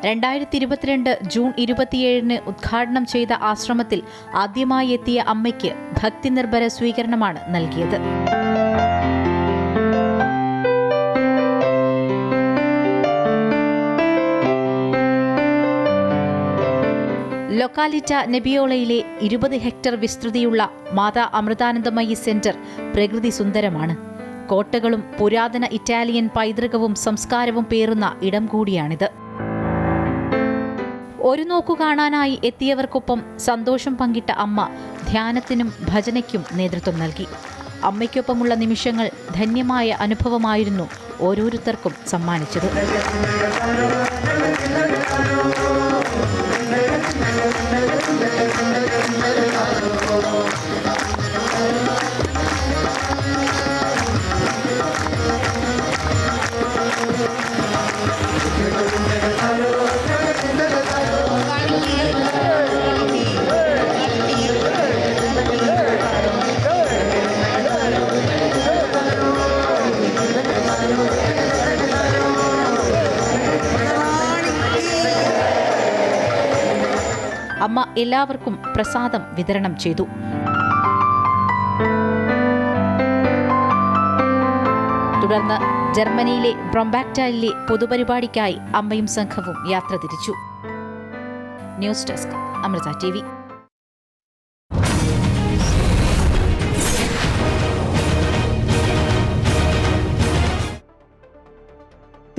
2022 ജൂൺ 27 ഉദ്ഘാടനം ചെയ്ത ആശ്രമത്തിൽ ആദ്യമായി എത്തിയ അമ്മയ്ക്ക് ഭക്തിനിർഭര സ്വീകരണമാണ് നൽകിയത്. ലൊക്കാലിറ്റ നെബിയോളയിലെ 20 ഹെക്ടർ വിസ്തൃതിയുള്ള മാതാ അമൃതാനന്ദമയി സെന്റർ പ്രകൃതി സുന്ദരമാണ്. കോട്ടകളും പുരാതന ഇറ്റാലിയൻ പൈതൃകവും സംസ്കാരവും പേറുന്ന ഇടം കൂടിയാണിത്. ഒരു നോക്കു കാണാനായി എത്തിയവർക്കൊപ്പം സന്തോഷം പങ്കിട്ട അമ്മ ധ്യാനത്തിനും ഭജനയ്ക്കും നേതൃത്വം നൽകി. അമ്മയ്ക്കൊപ്പമുള്ള നിമിഷങ്ങൾ ധന്യമായ അനുഭവമായിരുന്നു ഓരോരുത്തർക്കും സമ്മാനിച്ചത്. അമ്മ എല്ലാവർക്കും പ്രസാദം വിതരണം ചെയ്തു. തുടർന്ന് ജർമ്മനിയിലെ ബ്രോംബാക്ടയിലെ പൊതുപരിപാടിക്കായി അമ്മയും സംഘവും യാത്ര തിരിച്ചു. News desk Amrita TV.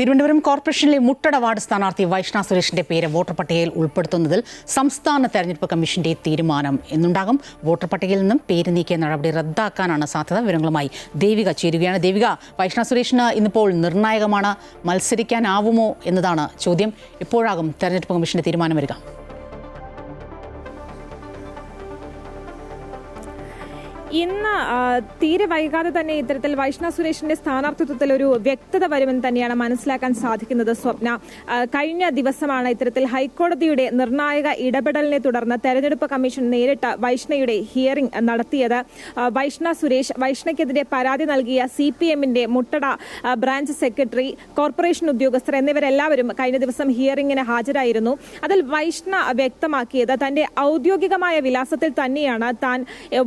Thiruvananthapuram കോർപ്പറേഷനിലെ മുട്ടട വാർഡ് സ്ഥാനാർത്ഥി വൈഷ്ണ സുരേഷിന്റെ പേര് വോട്ടർ പട്ടികയിൽ ഉൾപ്പെടുത്തുന്നതിൽ സംസ്ഥാന തെരഞ്ഞെടുപ്പ് കമ്മീഷന്റെ തീരുമാനം എന്നുണ്ടാകും. വോട്ടർ പട്ടികയിൽ നിന്നും പേര് നീക്കിയ നടപടി റദ്ദാക്കാനാണ് സാധ്യത. വിവരങ്ങളുമായി ദേവിക ചേരുകയാണ്. ദേവിക, വൈഷ്ണ സുരേഷിന് ഇന്നിപ്പോൾ നിർണായകമാണ്. മത്സരിക്കാനാവുമോ എന്നതാണ് ചോദ്യം. എപ്പോഴാകും തെരഞ്ഞെടുപ്പ് കമ്മീഷന്റെ തീരുമാനം വരിക? ഇന്ന് തീരെ വൈകാതെ തന്നെ ഇത്തരത്തിൽ വൈഷ്ണ സുരേഷിന്റെ സ്ഥാനാർത്ഥിത്വത്തിൽ ഒരു വ്യക്തത വരുമെന്ന് തന്നെയാണ് മനസ്സിലാക്കാൻ സാധിക്കുന്നത്. സ്വപ്ന, കഴിഞ്ഞ ദിവസമാണ് ഇത്തരത്തിൽ ഹൈക്കോടതിയുടെ നിർണായക ഇടപെടലിനെ തുടർന്ന് തെരഞ്ഞെടുപ്പ് കമ്മീഷൻ നേരിട്ട് വൈഷ്ണയുടെ ഹിയറിംഗ് നടത്തിയത്. വൈഷ്ണയ്ക്കെതിരെ പരാതി നൽകിയ CPMന്റെ മുട്ടട ബ്രാഞ്ച് സെക്രട്ടറി, കോർപ്പറേഷൻ ഉദ്യോഗസ്ഥർ എന്നിവരെല്ലാവരും കഴിഞ്ഞ ദിവസം ഹിയറിംഗിന് ഹാജരായിരുന്നു. അതിൽ വൈഷ്ണ വ്യക്തമാക്കിയത് തന്റെ ഔദ്യോഗികമായ വിലാസത്തിൽ തന്നെയാണ് താൻ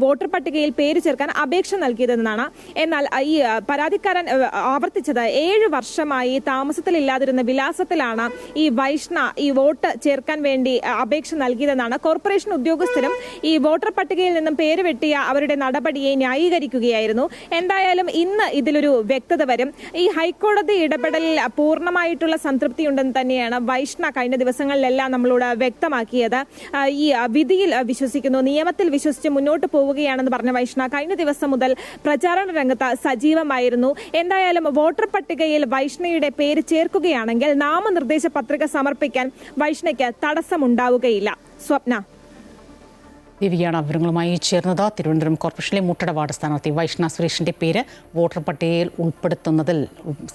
വോട്ടർ പട്ടികയിൽ പേര് ചേർക്കാൻ അപേക്ഷ നൽകിയതെന്നാണ്. എന്നാൽ ഈ പരാതിക്കാരൻ ആവർത്തിച്ചത് 7 വർഷമായി താമസത്തിലില്ലാതിരുന്ന വിലാസത്തിലാണ് ഈ വൈഷ്ണ ഈ വോട്ട് ചേർക്കാൻ വേണ്ടി അപേക്ഷ നൽകിയതെന്നാണ്. കോർപ്പറേഷൻ ഉദ്യോഗസ്ഥരും ഈ വോട്ടർ പട്ടികയിൽ നിന്നും പേര് വെട്ടിയ അവരുടെ നടപടിയെ ന്യായീകരിക്കുകയായിരുന്നു. എന്തായാലും ഇന്ന് ഇതിലൊരു വ്യക്തത വരും. ഈ ഹൈക്കോടതി ഇടപെടലിൽ പൂർണ്ണമായിട്ടുള്ള സംതൃപ്തിയുണ്ടെന്ന് തന്നെയാണ് വൈഷ്ണ കഴിഞ്ഞ ദിവസങ്ങളിലെല്ലാം നമ്മളോട് വ്യക്തമാക്കിയത്. ഈ വിധിയിൽ വിശ്വസിക്കുന്നു, നിയമത്തിൽ വിശ്വസിച്ച് മുന്നോട്ട് പോവുകയാണെന്ന് പറഞ്ഞ വൈഷ്ണ കഴിഞ്ഞ ദിവസം മുതൽ പ്രചാരണ രംഗത്ത് സജീവമായിരുന്നു. എന്തായാലും വോട്ടർ പട്ടികയിൽ വൈഷ്ണയുടെ പേര് ചേർക്കുകയാണെങ്കിൽ നാമനിർദ്ദേശ പത്രിക സമർപ്പിക്കാൻ വൈഷ്ണയ്ക്ക് തടസ്സമുണ്ടാവുകയില്ല. സ്വപ്ന. ദേവികയാണ് വിവരങ്ങളുമായി ചേർന്നത്. തിരുവനന്തപുരം കോർപ്പറേഷനിലെ മുട്ടട വാർഡ് സ്ഥാനാർത്ഥി വൈഷ്ണ സുരേഷിന്റെ പേര് വോട്ടർ പട്ടികയിൽ ഉൾപ്പെടുത്തുന്നതിൽ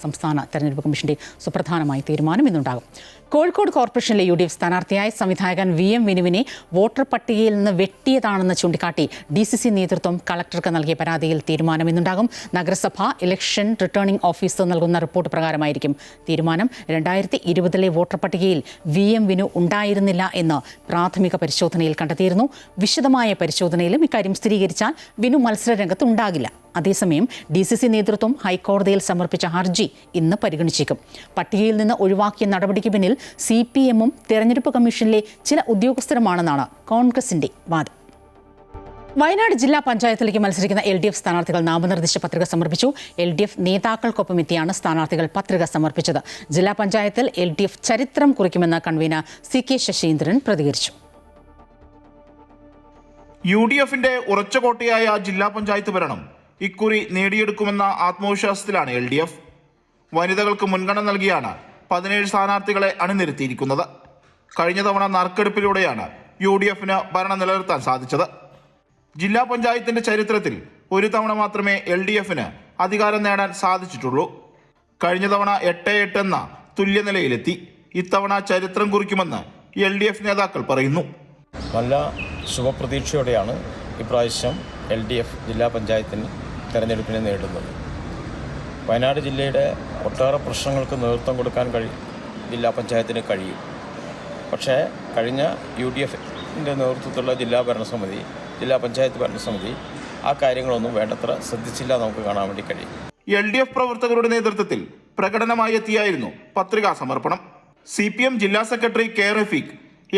സംസ്ഥാന തെരഞ്ഞെടുപ്പ് കമ്മീഷന്റെ സുപ്രധാനമായ തീരുമാനം ഇന്നുണ്ടാകും. കോഴിക്കോട് കോർപ്പറേഷനിലെ UDF സ്ഥാനാർത്ഥിയായ സംവിധായകൻ VM വിനുവിനെ വോട്ടർ പട്ടികയിൽ നിന്ന് വെട്ടിയതാണെന്ന് ചൂണ്ടിക്കാട്ടി DCC നേതൃത്വം കളക്ടർക്ക് നൽകിയ പരാതിയിൽ തീരുമാനം ഇന്നുണ്ടാകും. നഗരസഭ ഇലക്ഷൻ റിട്ടേണിംഗ് ഓഫീസർ നൽകുന്ന റിപ്പോർട്ട് പ്രകാരമായിരിക്കും തീരുമാനം. 2020 വോട്ടർ പട്ടികയിൽ VM വിനു ഉണ്ടായിരുന്നില്ല എന്ന് പ്രാഥമിക പരിശോധനയിൽ കണ്ടെത്തിയിരുന്നു. വിശദമായ പരിശോധനയിലും ഇക്കാര്യം സ്ഥിരീകരിച്ചാൽ വിനു മത്സരരംഗത്ത് ഉണ്ടാകില്ല. അതേസമയം DCC നേതൃത്വം ഹൈക്കോടതിയിൽ സമർപ്പിച്ച ഹർജി ഇന്ന് പരിഗണിച്ചേക്കും. പട്ടികയിൽ നിന്ന് ഒഴിവാക്കിയ നടപടിക്ക് പിന്നിൽ CPMഉം തെരഞ്ഞെടുപ്പ് കമ്മീഷനിലെ ചില ഉദ്യോഗസ്ഥരുമാണെന്നാണ് കോൺഗ്രസിന്റെ വാദം. വയനാട് ജില്ലാ പഞ്ചായത്തിലേക്ക് മത്സരിക്കുന്ന LDF സ്ഥാനാർത്ഥികൾ നാമനിർദ്ദേശ പത്രിക സമർപ്പിച്ചു. LDF നേതാക്കൾക്കൊപ്പം എത്തിയാണ് സ്ഥാനാർത്ഥികൾ പത്രിക സമർപ്പിച്ചത്. ജില്ലാ പഞ്ചായത്തിൽ LDF ചരിത്രം കുറിക്കുമെന്ന് കൺവീനർ CK ശശീന്ദ്രൻ പ്രതികരിച്ചു. UDFന്റെ ഉറച്ച കോട്ടയായ ജില്ലാ പഞ്ചായത്ത് ഭരണം ഇക്കുറി നേടിയെടുക്കുമെന്ന ആത്മവിശ്വാസത്തിലാണ് LDF. വനിതകൾക്ക് മുൻഗണന നൽകിയാണ് 17 സ്ഥാനാർത്ഥികളെ അണിനിരത്തിയിരിക്കുന്നത്. കഴിഞ്ഞ തവണ നറുക്കെടുപ്പിലൂടെയാണ് UDFന് ഭരണം നിലനിർത്താൻ സാധിച്ചത്. ജില്ലാ പഞ്ചായത്തിന്റെ ചരിത്രത്തിൽ ഒരു തവണ മാത്രമേ LDFന് അധികാരം നേടാൻ സാധിച്ചിട്ടുള്ളൂ. കഴിഞ്ഞ തവണ 8-8 എന്ന തുല്യനിലയിലെത്തി. ഇത്തവണ ചരിത്രം കുറിക്കുമെന്ന് LDF നേതാക്കൾ പറയുന്നു. നല്ല ശുഭപ്രതീക്ഷയോടെയാണ് ഇപ്രാവശ്യം LDF ജില്ലാ പഞ്ചായത്തിന് തെരഞ്ഞെടുപ്പിനെ നേരിടുന്നത്. വയനാട് ജില്ലയുടെ ഒട്ടേറെ പ്രശ്നങ്ങൾക്ക് നേതൃത്വം കൊടുക്കാൻ ജില്ലാ പഞ്ചായത്തിന് കഴിയും. പക്ഷേ കഴിഞ്ഞ UDFന്റെ നേതൃത്വത്തിലുള്ള ജില്ലാ ഭരണസമിതി, ജില്ലാ പഞ്ചായത്ത് ഭരണസമിതി ആ കാര്യങ്ങളൊന്നും വേണ്ടത്ര ശ്രദ്ധിച്ചില്ല നമുക്ക് കാണാൻ വേണ്ടി കഴിയും. LDF പ്രവർത്തകരുടെ നേതൃത്വത്തിൽ പ്രകടനമായി എത്തിയായിരുന്നു പത്രികാ സമർപ്പണം. CPM ജില്ലാ സെക്രട്ടറി K റഫീഖ്,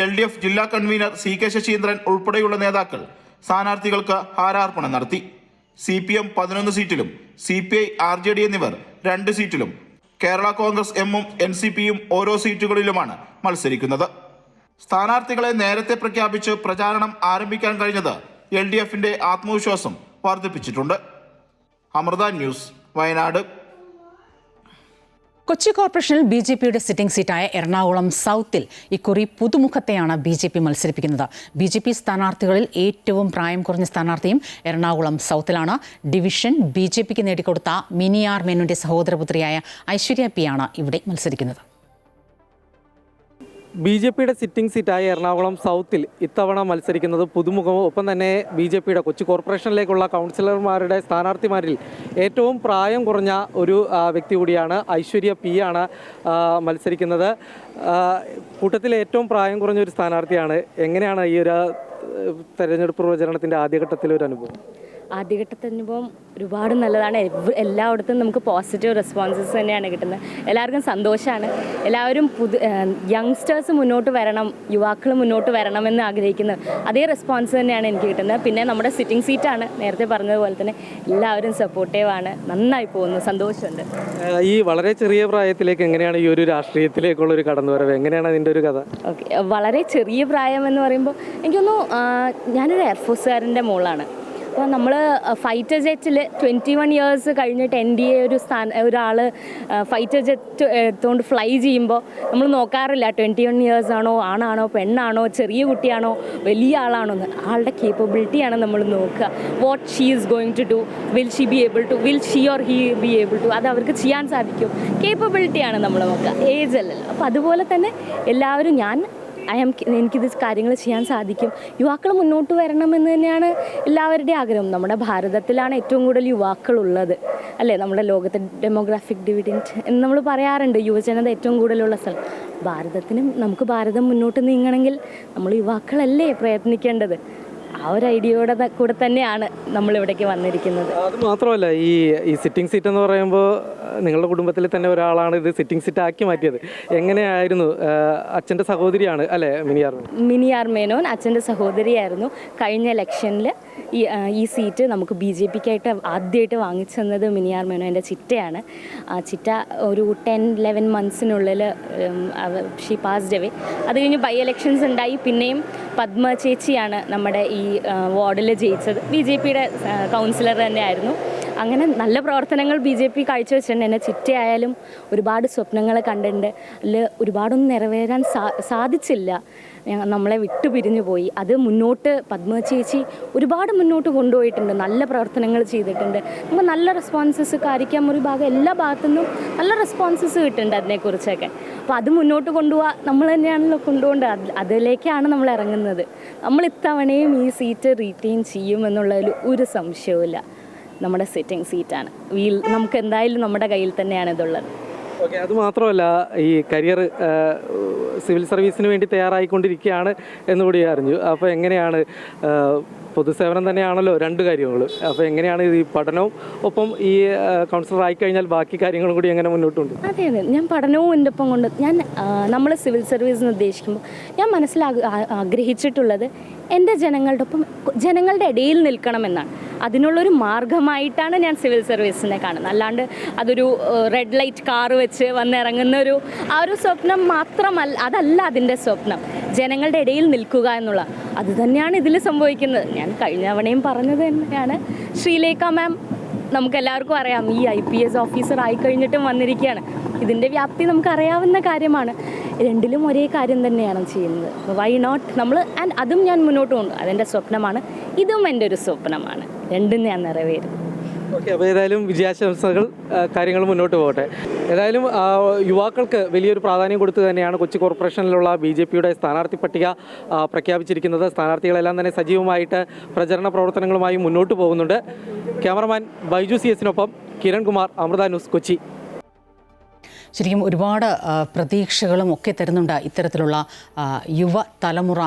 LDF ജില്ലാ കൺവീനർ CK ശശീന്ദ്രൻ ഉൾപ്പെടെയുള്ള നേതാക്കൾ സ്ഥാനാർത്ഥികൾക്ക് ഹാരാർപ്പണം നടത്തി. CPM 11 സീറ്റിലും CPI RJD എന്നിവർ 2 സീറ്റിലും കേരള കോൺഗ്രസ് എമ്മും NCPയും ഓരോ സീറ്റുകളിലുമാണ് മത്സരിക്കുന്നത്. സ്ഥാനാർത്ഥികളെ നേരത്തെ പ്രഖ്യാപിച്ച് പ്രചാരണം ആരംഭിക്കാൻ കഴിഞ്ഞത് LDFന്റെ ആത്മവിശ്വാസം വർദ്ധിപ്പിച്ചിട്ടുണ്ട്. അമൃത ന്യൂസ്, വയനാട്. കൊച്ചി കോർപ്പറേഷനിൽ BJPയുടെ സിറ്റിംഗ് സീറ്റായ എറണാകുളം സൗത്തിൽ ഇക്കുറി പുതുമുഖത്തെയാണ് BJP മത്സരിപ്പിക്കുന്നത്. BJP സ്ഥാനാർത്ഥികളിൽ ഏറ്റവും പ്രായം കുറഞ്ഞ സ്ഥാനാർത്ഥിയും എറണാകുളം സൗത്തിലാണ്. ഡിവിഷൻ BJPക്ക് നേടിക്കൊടുത്ത മിനിയാർ മേനോന്റെ സഹോദരപുത്രിയായ ഐശ്വര്യ P ആണ് ഇവിടെ മത്സരിക്കുന്നത്. BJPയുടെ സിറ്റിംഗ് സീറ്റായ എറണാകുളം സൗത്തിൽ ഇത്തവണ മത്സരിക്കുന്നത് പുതുമുഖവും ഒപ്പം തന്നെ BJPയുടെ കൊച്ചി കോർപ്പറേഷനിലേക്കുള്ള കൗൺസിലർമാരുടെ സ്ഥാനാർത്ഥിമാരിൽ ഏറ്റവും പ്രായം കുറഞ്ഞ ഒരു വ്യക്തി കൂടിയാണ്. ഐശ്വര്യ P ആണ് മത്സരിക്കുന്നത്. കൂട്ടത്തിലെ ഏറ്റവും പ്രായം കുറഞ്ഞ ഒരു സ്ഥാനാർത്ഥിയാണ്. എങ്ങനെയാണ് ഈ ഒരു തെരഞ്ഞെടുപ്പ് പ്രചരണത്തിൻ്റെ ആദ്യഘട്ടത്തിലൊരു അനുഭവം? ആദ്യഘട്ടത്തെ അനുഭവം ഒരുപാട് നല്ലതാണ്. എല്ലായിടത്തും നമുക്ക് പോസിറ്റീവ് റെസ്പോൺസസ് തന്നെയാണ് കിട്ടുന്നത്. എല്ലാവർക്കും സന്തോഷമാണ്. എല്ലാവരും യങ്സ്റ്റേഴ്സ് മുന്നോട്ട് വരണം, യുവാക്കൾ മുന്നോട്ട് വരണമെന്ന് ആഗ്രഹിക്കുന്നത് അതേ റെസ്പോൺസ് തന്നെയാണ് എനിക്ക് കിട്ടുന്നത്. പിന്നെ നമ്മുടെ സിറ്റിംഗ് സീറ്റാണ്, നേരത്തെ പറഞ്ഞതുപോലെ തന്നെ എല്ലാവരും സപ്പോർട്ടീവാണ്. നന്നായി പോകുന്നു, സന്തോഷമുണ്ട്. ഈ വളരെ ചെറിയ പ്രായത്തിലേക്ക് എങ്ങനെയാണ് ഈ ഒരു രാഷ്ട്രീയത്തിലേക്കുള്ള ഒരു കടന്നുവരവ്, എങ്ങനെയാണ് അതിൻ്റെ ഒരു കഥ? ഓക്കെ, വളരെ ചെറിയ പ്രായം എന്ന് പറയുമ്പോൾ എനിക്കൊന്നു ഞാനൊരു എയർഫോഴ്സുകാരൻ്റെ മോളാണ്. അപ്പോൾ നമ്മൾ ഫൈറ്റർ ജെറ്റിൽ 21 ഇയേഴ്സ് കഴിഞ്ഞിട്ട് NDA ഒരാൾ ഫൈറ്റർ ജെറ്റ് എടുത്തുകൊണ്ട് ഫ്ലൈ ചെയ്യുമ്പോൾ നമ്മൾ നോക്കാറില്ല 21 ഇയേഴ്സ് ആണോ, ആണാണോ, പെണ്ണാണോ, ചെറിയ കുട്ടിയാണോ, വലിയ ആളാണോ എന്ന്. ആളുടെ കേപ്പബിലിറ്റിയാണ് നമ്മൾ നോക്കുക. What she is going to do, will she be able to, will she or he be able to, അത് അവർക്ക് ചെയ്യാൻ സാധിക്കും. കേപ്പബിലിറ്റിയാണ് നമ്മൾ നോക്കുക, ഏജ് അല്ലല്ലോ. അപ്പോൾ അതുപോലെ തന്നെ എല്ലാവരും എനിക്കിത് കാര്യങ്ങൾ ചെയ്യാൻ സാധിക്കും, യുവാക്കൾ മുന്നോട്ട് വരണമെന്ന് തന്നെയാണ് എല്ലാവരുടെയും ആഗ്രഹം. നമ്മുടെ ഭാരതത്തിലാണ് ഏറ്റവും കൂടുതൽ യുവാക്കളുള്ളത് അല്ലേ, നമ്മുടെ ലോകത്തെ ഡെമോഗ്രാഫിക് ഡിവിഡൻറ്റ് എന്ന് നമ്മൾ പറയാറുണ്ട്, യുവജനത ഏറ്റവും കൂടുതലുള്ള സ്ഥലം. നമുക്ക് ഭാരതം മുന്നോട്ട് നീങ്ങണമെങ്കിൽ നമ്മൾ യുവാക്കളല്ലേ പ്രയത്നിക്കേണ്ടത്. ആ ഒരു ഐഡിയയോടെ കൂടെ തന്നെയാണ് നമ്മളിവിടേക്ക് വന്നിരിക്കുന്നത്. അത് മാത്രമല്ല, ഈ സിറ്റിംഗ് സീറ്റ് എന്ന് പറയുമ്പോൾ നിങ്ങളുടെ കുടുംബത്തിൽ തന്നെ ഒരാളാണ് ഇത് സിറ്റിംഗ് സീറ്റ് ആക്കി മാറ്റിയത്. എങ്ങനെയായിരുന്നു? അച്ഛൻ്റെ സഹോദരിയാണ് അല്ലേ മിനിയാർ മേനോൻ, അച്ഛൻ്റെ സഹോദരിയായിരുന്നു. കഴിഞ്ഞ ഇലക്ഷനിൽ ഈ സീറ്റ് നമുക്ക് BJPക്കായിട്ട് ആദ്യമായിട്ട് വാങ്ങിച്ചു തന്നത് മിനിയാർ മേനോൻ്റെ ചിറ്റയാണ്. ആ ചിറ്റ ഒരു 10-11 മന്ത്സിനുള്ളിൽ ഷീ പാസ്ഡ് അവേ. അത് കഴിഞ്ഞ് ബൈ ഇലക്ഷൻസ് ഉണ്ടായി. പിന്നെയും പത്മ ചേച്ചിയാണ് നമ്മുടെ ഈ വാർഡിൽ ജയിച്ചത്. BJPയുടെ കൗൺസിലർ തന്നെയായിരുന്നു. അങ്ങനെ നല്ല പ്രവർത്തനങ്ങൾ BJP കാഴ്ചവെച്ചിട്ടുണ്ട്. എന്നെ ചിറ്റയായാലും ഒരുപാട് സ്വപ്നങ്ങൾ കണ്ടിട്ടുണ്ട്. അതിൽ ഒരുപാടൊന്നും നിറവേറാൻ സാധിച്ചില്ല, നമ്മളെ വിട്ടുപിരിഞ്ഞു പോയി. അത് മുന്നോട്ട് പത്മ ചേച്ചി ഒരുപാട് മുന്നോട്ട് കൊണ്ടുപോയിട്ടുണ്ട്, നല്ല പ്രവർത്തനങ്ങൾ ചെയ്തിട്ടുണ്ട്. നമുക്ക് നല്ല റെസ്പോൺസസ് കാരിക്കാമൊരു ഭാഗം എല്ലാ ഭാഗത്തുനിന്നും നല്ല റെസ്പോൺസസ് കിട്ടുന്നുണ്ട് അതിനെക്കുറിച്ചൊക്കെ. അപ്പോൾ അത് മുന്നോട്ട് കൊണ്ടുപോകാൻ നമ്മൾ തന്നെയാണല്ലോ കൊണ്ടുപോകേണ്ടത്. അതിലേക്കാണ് നമ്മൾ ഇറങ്ങുന്നത്. നമ്മൾ ഇത്തവണയും ഈ സീറ്റ് റീറ്റെയിൻ ചെയ്യുമെന്നുള്ളതിൽ ഒരു സംശയവുമില്ല. നമ്മുടെ സിറ്റിംഗ് സീറ്റാണ്. നമുക്ക് എന്തായാലും നമ്മുടെ കയ്യിൽ തന്നെയാണ് ഇതുള്ളത്. ഓക്കെ, അതുമാത്രമല്ല ഈ കരിയർ സിവിൽ സർവീസിന് വേണ്ടി തയ്യാറായിക്കൊണ്ടിരിക്കുകയാണ് എന്നുകൂടി അറിഞ്ഞു. അപ്പോൾ എങ്ങനെയാണ്, പൊതുസേവനം തന്നെയാണല്ലോ രണ്ട് കാര്യങ്ങൾ. അപ്പോൾ എങ്ങനെയാണ് ഈ പഠനവും ഒപ്പം ഈ കൗൺസിലർ ആയിക്കഴിഞ്ഞാൽ ബാക്കി കാര്യങ്ങളും കൂടി എങ്ങനെ മുന്നോട്ടുണ്ട്? അതെ, ഞാൻ പഠനവും എൻ്റെ ഒപ്പം കൊണ്ട് നമ്മൾ സിവിൽ സർവീസിന് ഉദ്ദേശിക്കുമ്പോൾ ഞാൻ ആഗ്രഹിച്ചിട്ടുള്ളത് എൻ്റെ ജനങ്ങളുടെ ഒപ്പം, ജനങ്ങളുടെ ഇടയിൽ നിൽക്കണമെന്നാണ്. അതിനുള്ളൊരു മാർഗമായിട്ടാണ് ഞാൻ സിവിൽ സർവീസിനെ കാണുന്നത്. അല്ലാണ്ട് അതൊരു റെഡ് ലൈറ്റ് കാർ വെച്ച് വന്നിറങ്ങുന്ന ആ ഒരു സ്വപ്നം മാത്രമല്ല, അതല്ല അതിൻ്റെ സ്വപ്നം. ജനങ്ങളുടെ ഇടയിൽ നിൽക്കുക എന്നുള്ള അത് തന്നെയാണ് ഇതിൽ സംഭവിക്കുന്നത്. ഞാൻ കഴിഞ്ഞ തവണയും പറഞ്ഞത് തന്നെയാണ്. ശ്രീലേഖ മാം നമുക്കെല്ലാവർക്കും അറിയാം, ഈ IPS ഓഫീസർ ആയിക്കഴിഞ്ഞിട്ടും വന്നിരിക്കുകയാണ്. ഇതിൻ്റെ വ്യാപ്തി നമുക്കറിയാവുന്ന കാര്യമാണ്. രണ്ടിലും ഒരേ കാര്യം തന്നെയാണ് ചെയ്യുന്നത്. വൈ നോട്ട് അതും ഞാൻ മുന്നോട്ട് കൊണ്ടു. അതെൻ്റെ സ്വപ്നമാണ്, ഇതും എൻ്റെ ഒരു സ്വപ്നമാണ്. രണ്ടും ഞാൻ നിറവേറും. ഓക്കെ, അപ്പോൾ ഏതായാലും വിജയാശംസകൾ, കാര്യങ്ങൾ മുന്നോട്ട് പോകട്ടെ. ഏതായാലും യുവാക്കൾക്ക് വലിയൊരു പ്രാധാന്യം കൊടുത്തു തന്നെയാണ് കൊച്ചി കോർപ്പറേഷനിലുള്ള BJPയുടെ സ്ഥാനാർത്ഥി പട്ടിക പ്രഖ്യാപിച്ചിരിക്കുന്നത്. സ്ഥാനാർത്ഥികളെല്ലാം തന്നെ സജീവമായിട്ട് പ്രചരണ പ്രവർത്തനങ്ങളുമായി മുന്നോട്ട് പോകുന്നുണ്ട്. ക്യാമറമാൻ ബൈജു CS-നൊപ്പം കിരൺ കുമാർ, അമൃത ന്യൂസ്, കൊച്ചി. ശരിക്കും ഒരുപാട് പ്രതീക്ഷകളും ഒക്കെ തരുന്നുണ്ട് ഇത്തരത്തിലുള്ള യുവതലമുറ.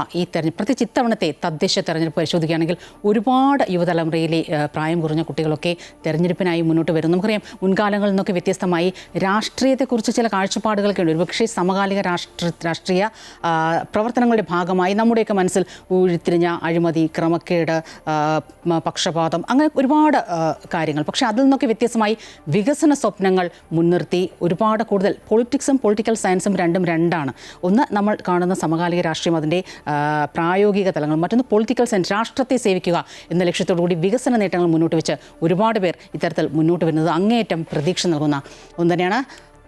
പ്രത്യേകിച്ച് ഇത്തവണത്തെ തദ്ദേശ തെരഞ്ഞെടുപ്പ് പരിശോധിക്കുകയാണെങ്കിൽ ഒരുപാട് യുവതലമുറയിലെ പ്രായം കുറഞ്ഞ കുട്ടികളൊക്കെ തെരഞ്ഞെടുപ്പിനായി മുന്നോട്ട് വരും. നമുക്കറിയാം, മുൻകാലങ്ങളിൽ നിന്നൊക്കെ വ്യത്യസ്തമായി രാഷ്ട്രീയത്തെക്കുറിച്ച് ചില കാഴ്ചപ്പാടുകളൊക്കെ ഉണ്ട്. ഒരുപക്ഷേ സമകാലിക രാഷ്ട്രീയ പ്രവർത്തനങ്ങളുടെ ഭാഗമായി നമ്മുടെയൊക്കെ മനസ്സിൽ ഉരുത്തിരിഞ്ഞ അഴിമതി, ക്രമക്കേട്, പക്ഷപാതം, അങ്ങനെ ഒരുപാട് കാര്യങ്ങൾ. പക്ഷേ അതിൽ നിന്നൊക്കെ വ്യത്യസ്തമായി വികസന സ്വപ്നങ്ങൾ മുൻനിർത്തി ഒരുപാട് കൂടുതൽ പൊളിറ്റിക്സും പൊളിറ്റിക്കൽ സയൻസും രണ്ടാണ്. ഒന്ന് നമ്മൾ കാണുന്ന സമകാലിക രാഷ്ട്രീയം, അതിൻ്റെ പ്രായോഗിക തലങ്ങൾ. മറ്റൊന്ന് പൊളിറ്റിക്കൽ സയൻസ്, രാഷ്ട്രത്തെ സേവിക്കുക എന്ന ലക്ഷ്യത്തോടുകൂടി വികസന നേട്ടങ്ങൾ മുന്നോട്ട് വെച്ച് ഒരുപാട് പേർ ഇത്തരത്തിൽ മുന്നോട്ട് വരുന്നത് അങ്ങേയറ്റം പ്രതീക്ഷ നൽകുന്ന ഒന്ന് തന്നെയാണ്.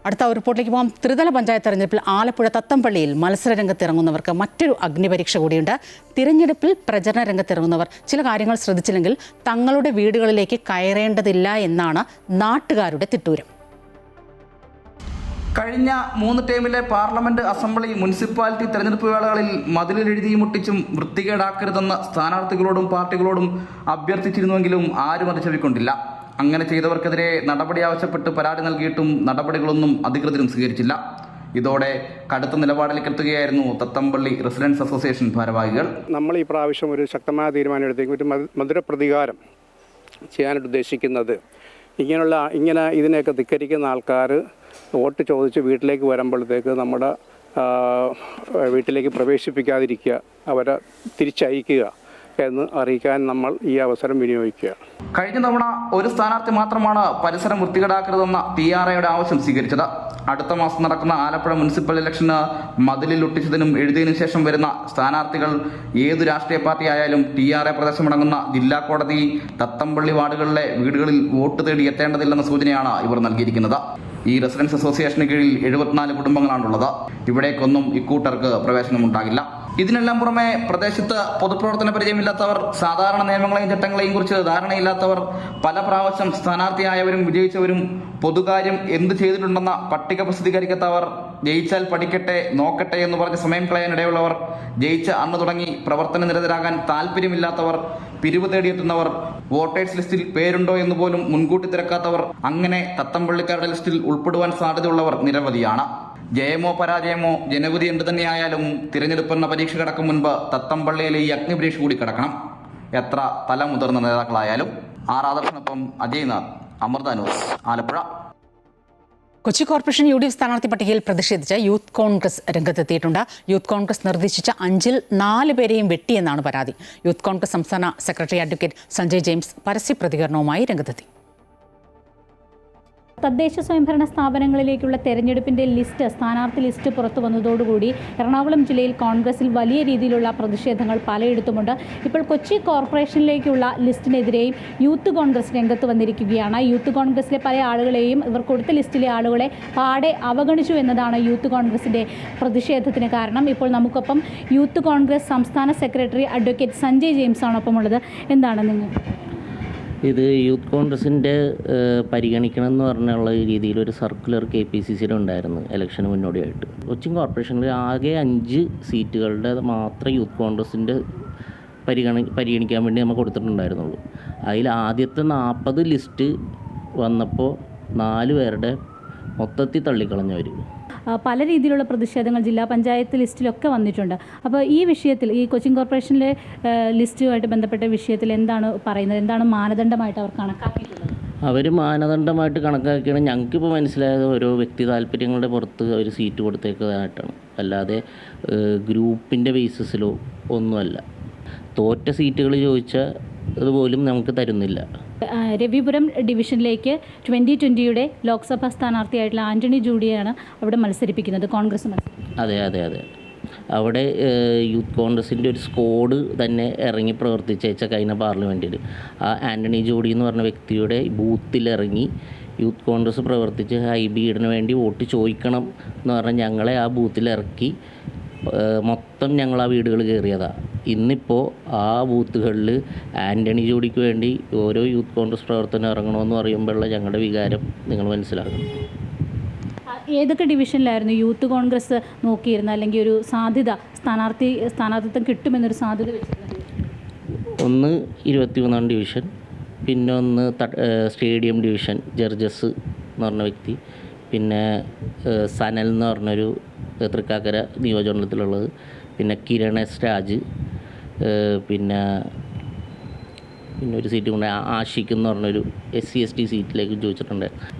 അടുത്ത ഒരു റിപ്പോർട്ടിലേക്ക് പോകാം. ത്രിതല പഞ്ചായത്ത് തെരഞ്ഞെടുപ്പിൽ ആലപ്പുഴ തത്തമ്പള്ളിയിൽ മത്സര രംഗത്തിറങ്ങുന്നവർക്ക് മറ്റൊരു അഗ്നിപരീക്ഷ കൂടിയുണ്ട്. തിരഞ്ഞെടുപ്പിൽ പ്രചരണ രംഗത്തിറങ്ങുന്നവർ ചില കാര്യങ്ങൾ ശ്രദ്ധിച്ചില്ലെങ്കിൽ തങ്ങളുടെ വീടുകളിലേക്ക് കയറേണ്ടതില്ല എന്നാണ് നാട്ടുകാരുടെ തിട്ടൂരം. കഴിഞ്ഞ 3 ടേമിലെ പാർലമെന്റ്, അസംബ്ലി, മുനിസിപ്പാലിറ്റി തെരഞ്ഞെടുപ്പ് വേളകളിൽ മതിലെഴുതിയും മുട്ടിച്ചും വൃത്തികേടാക്കരുതെന്ന് സ്ഥാനാർത്ഥികളോടും പാർട്ടികളോടും അഭ്യർത്ഥിച്ചിരുന്നുവെങ്കിലും ആരും അത് ചെവിക്കൊണ്ടില്ല. അങ്ങനെ ചെയ്തവർക്കെതിരെ നടപടി ആവശ്യപ്പെട്ട് പരാതി നൽകിയിട്ടും നടപടികളൊന്നും അധികൃതരും സ്വീകരിച്ചില്ല. ഇതോടെ കടുത്ത നിലപാടിലേക്ക് എത്തുകയായിരുന്നു തത്തമ്പള്ളി റെസിഡൻസ് അസോസിയേഷൻ ഭാരവാഹികൾ. നമ്മൾ ഈ പ്രാവശ്യം ഒരു ശക്തമായ തീരുമാനം എടുത്തേക്കും, ഒരു മധുര പ്രതികാരം ചെയ്യാനായിട്ട് ഉദ്ദേശിക്കുന്നത് ഇങ്ങനെ ഇതിനെയൊക്കെ ധിക്കരിക്കുന്ന ആൾക്കാർ വോട്ട് ചോദിച്ച് വീട്ടിലേക്ക് വരുമ്പോഴത്തേക്ക് നമ്മുടെ വീട്ടിലേക്ക് പ്രവേശിപ്പിക്കാതിരിക്കുക, അവരെ തിരിച്ചയക്കുക എന്ന് അറിയിക്കാൻ നമ്മൾ ഈ അവസരം വിനിയോഗിക്കുക. കഴിഞ്ഞ തവണ ഒരു സ്ഥാനാർത്ഥി മാത്രമാണ് പരിസരം വൃത്തികേടാക്കരുതെന്ന TRAയുടെ ആവശ്യം സ്വീകരിച്ചത്. അടുത്ത മാസം നടക്കുന്ന ആലപ്പുഴ മുനിസിപ്പൽ ഇലക്ഷന് മതിലിൽ ഒട്ടിച്ചതിനും എഴുതിയതിനു ശേഷം വരുന്ന സ്ഥാനാർത്ഥികൾ ഏതു രാഷ്ട്രീയ പാർട്ടി ആയാലും TRA പ്രദേശമടങ്ങുന്ന ജില്ലാ കോടതി തത്തമ്പള്ളി വാർഡുകളിലെ വീടുകളിൽ വോട്ട് തേടി എത്തേണ്ടതില്ലെന്ന സൂചനയാണ് ഇവർ നൽകിയിരിക്കുന്നത്. ഈ റെസിഡൻസ് അസോസിയേഷന് കീഴിൽ 74 കുടുംബങ്ങളാണുള്ളത്. ഇവിടേക്കൊന്നും ഇക്കൂട്ടർക്ക് പ്രവേശനമുണ്ടാകില്ല. ഇതിനെല്ലാം പുറമെ പ്രദേശത്ത് പൊതുപ്രവർത്തന പരിചയമില്ലാത്തവർ, സാധാരണ നിയമങ്ങളെയും ചട്ടങ്ങളെയും കുറിച്ച് ധാരണയില്ലാത്തവർ, പല പ്രാവശ്യം സ്ഥാനാർത്ഥിയായവരും വിജയിച്ചവരും, പൊതുകാര്യം എന്ത് ചെയ്തിട്ടുണ്ടെന്ന പട്ടിക പ്രസിദ്ധീകരിക്കാത്തവർ, ജയിച്ചാൽ പഠിക്കട്ടെ നോക്കട്ടെ എന്ന് പറഞ്ഞ് സമയം കളയാനിടയുള്ളവർ, ജയിച്ച അന്ന് തുടങ്ങി പ്രവർത്തന നിരതരാകാൻ താല്പര്യമില്ലാത്തവർ, പിരിവ് തേടിയെത്തുന്നവർ, വോട്ടേഴ്സ് ലിസ്റ്റിൽ പേരുണ്ടോ എന്ന് പോലും മുൻകൂട്ടി തിരക്കാത്തവർ, അങ്ങനെ തത്തമ്പള്ളിക്കാരുടെ ലിസ്റ്റിൽ ഉൾപ്പെടുവാൻ സാധ്യതയുള്ളവർ നിരവധിയാണ്. ജയമോ പരാജയമോ ജനവിധി എന്ത് തന്നെയായാലും തിരഞ്ഞെടുപ്പെന്ന പരീക്ഷ കടക്കും മുൻപ് തത്തമ്പള്ളിയിലെ ഈ അഗ്നിപരീക്ഷ കൂടി കടക്കണം. എത്ര തല മുതിർന്ന നേതാക്കളായാലും. ആദർശനൊപ്പം Ajaynath, Amrita News, Alappuzha. Kochi corporation UDF സ്ഥാനാർത്ഥി പട്ടികയിൽ പ്രതിഷേധിച്ച് യൂത്ത് കോൺഗ്രസ് രംഗത്തെത്തിയിട്ടുണ്ട്. യൂത്ത് കോൺഗ്രസ് നിർദ്ദേശിച്ച 5-ൽ 4 പേരെയും വെട്ടിയെന്നാണ് പരാതി. യൂത്ത് കോൺഗ്രസ് സംസ്ഥാന സെക്രട്ടറി അഡ്വക്കേറ്റ് സഞ്ജയ് ജെയിംസ് പരസ്യ പ്രതികരണവുമായി രംഗത്തെത്തി. തദ്ദേശ സ്വയംഭരണ സ്ഥാപനങ്ങളിലേക്കുള്ള തെരഞ്ഞെടുപ്പിന്റെ സ്ഥാനാർത്ഥി ലിസ്റ്റ് പുറത്തു വന്നതോടുകൂടി എറണാകുളം ജില്ലയിൽ കോൺഗ്രസിൽ വലിയ രീതിയിലുള്ള പ്രതിഷേധങ്ങൾ പലയിടത്തുമുണ്ട്. ഇപ്പോൾ കൊച്ചി കോർപ്പറേഷനിലേക്കുള്ള ലിസ്റ്റിനെതിരെയും യൂത്ത് കോൺഗ്രസ് രംഗത്ത് വന്നിരിക്കുകയാണ്. യൂത്ത് കോൺഗ്രസിലെ പല ആളുകളെയും ഇവർ കൊടുത്ത ലിസ്റ്റിലെ ആളുകളെ പാടെ അവഗണിച്ചു എന്നതാണ് യൂത്ത് കോൺഗ്രസിന്റെ പ്രതിഷേധത്തിന് കാരണം. ഇപ്പോൾ നമുക്കൊപ്പം യൂത്ത് കോൺഗ്രസ് സംസ്ഥാന സെക്രട്ടറി അഡ്വക്കേറ്റ് സഞ്ജയ് ജെയിംസ് ആണ് ഒപ്പമുള്ളത്. എന്താണ് നിങ്ങൾ ഇത് യൂത്ത് കോൺഗ്രസിൻ്റെ പരിഗണിക്കണം എന്ന് പറഞ്ഞുള്ള രീതിയിലൊരു സർക്കുലർ KPCCയുടെ ഉണ്ടായിരുന്നു ഇലക്ഷന് മുന്നോടിയായിട്ട്. കൊച്ചി കോർപ്പറേഷനിൽ ആകെ 5 സീറ്റുകളുടെ മാത്രമേ യൂത്ത് കോൺഗ്രസിൻ്റെ പരിഗണിക്കാൻ വേണ്ടി നമ്മൾ കൊടുത്തിട്ടുണ്ടായിരുന്നുള്ളൂ. അതിൽ ആദ്യത്തെ 40 ലിസ്റ്റ് വന്നപ്പോൾ 4 പേരുടെ മൊത്തത്തിൽ തള്ളിക്കളഞ്ഞവർ. പല രീതിയിലുള്ള പ്രതിഷേധങ്ങൾ ജില്ലാ പഞ്ചായത്ത് ലിസ്റ്റിലൊക്കെ വന്നിട്ടുണ്ട്. അപ്പോൾ ഈ വിഷയത്തിൽ ഈ കൊച്ചിൻ കോർപ്പറേഷനിലെ ലിസ്റ്റുമായിട്ട് ബന്ധപ്പെട്ട വിഷയത്തിൽ എന്താണ് പറയുന്നത്? എന്താണ് മാനദണ്ഡമായിട്ട് അവർ കണക്കാക്കിയിട്ടുള്ളത്? അവർ മാനദണ്ഡമായിട്ട് കണക്കാക്കിയാണ് ഞങ്ങൾക്കിപ്പോൾ മനസ്സിലായത് ഓരോ വ്യക്തി താല്പര്യങ്ങളുടെ പുറത്ത് അവർ സീറ്റ് കൊടുത്തേക്കുന്നതായിട്ടാണ്. അല്ലാതെ ഗ്രൂപ്പിൻ്റെ ബേസിസിലോ ഒന്നുമല്ല. തോറ്റ സീറ്റുകൾ ചോദിച്ചാൽ അതുപോലും നമുക്ക് തരുന്നില്ല. രവിപുരം ഡിവിഷനിലേക്ക് 2020 ലോക്സഭാ സ്ഥാനാർത്ഥിയായിട്ടുള്ള ആന്റണി ജൂഡിയാണ് അവിടെ മത്സരിപ്പിക്കുന്നത്, കോൺഗ്രസ് മത്സരിക്കുന്നത്. അതെ. അവിടെ യൂത്ത് കോൺഗ്രസിൻ്റെ ഒരു സ്ക്വാഡ് തന്നെ ഇറങ്ങി പ്രവർത്തിച്ച കഴിഞ്ഞ പാർലമെൻറ്റിൽ ആ ആന്റണി ജോഡി എന്ന് പറഞ്ഞ വ്യക്തിയുടെ ബൂത്തിലിറങ്ങി യൂത്ത് കോൺഗ്രസ് പ്രവർത്തിച്ച് ഹൈബീഡിന് വേണ്ടി വോട്ട് ചോദിക്കണം എന്ന് പറഞ്ഞാൽ ഞങ്ങളെ ആ ബൂത്തിലിറക്കി മൊത്തം ഞങ്ങൾ ആ വീടുകൾ കയറിയതാണ്. ഇന്നിപ്പോൾ ആ ബൂത്തുകളിൽ ആൻ്റണി ജോഡിക്ക് വേണ്ടി ഓരോ യൂത്ത് കോൺഗ്രസ് പ്രവർത്തനം ഇറങ്ങണമെന്ന് പറയുമ്പോഴുള്ള ഞങ്ങളുടെ വികാരം നിങ്ങൾ മനസ്സിലാക്കണം. ഏതൊക്കെ ഡിവിഷനിലായിരുന്നു യൂത്ത് കോൺഗ്രസ് നോക്കിയിരുന്നത്, അല്ലെങ്കിൽ ഒരു സാധ്യത സ്ഥാനാർത്ഥിത്വം കിട്ടുമെന്നൊരു സാധ്യത വെച്ചിരുന്നത്? ഒന്ന് 23-ാം ഡിവിഷൻ, പിന്നെ ഒന്ന് സ്റ്റേഡിയം ഡിവിഷൻ ജർജസ് എന്ന് പറഞ്ഞ വ്യക്തി, പിന്നെ സനൽ എന്ന് പറഞ്ഞൊരു തൃക്കാക്കര നിയോജകമണ്ഡലത്തിലുള്ളത്, പിന്നെ കിരൺ എസ് രാജ്, പിന്നെ ഒരു സീറ്റ് കൊണ്ട് ആഷിഖ് എന്ന് പറഞ്ഞൊരു SC/ST സീറ്റിലേക്ക് ചോദിച്ചിട്ടുണ്ട്.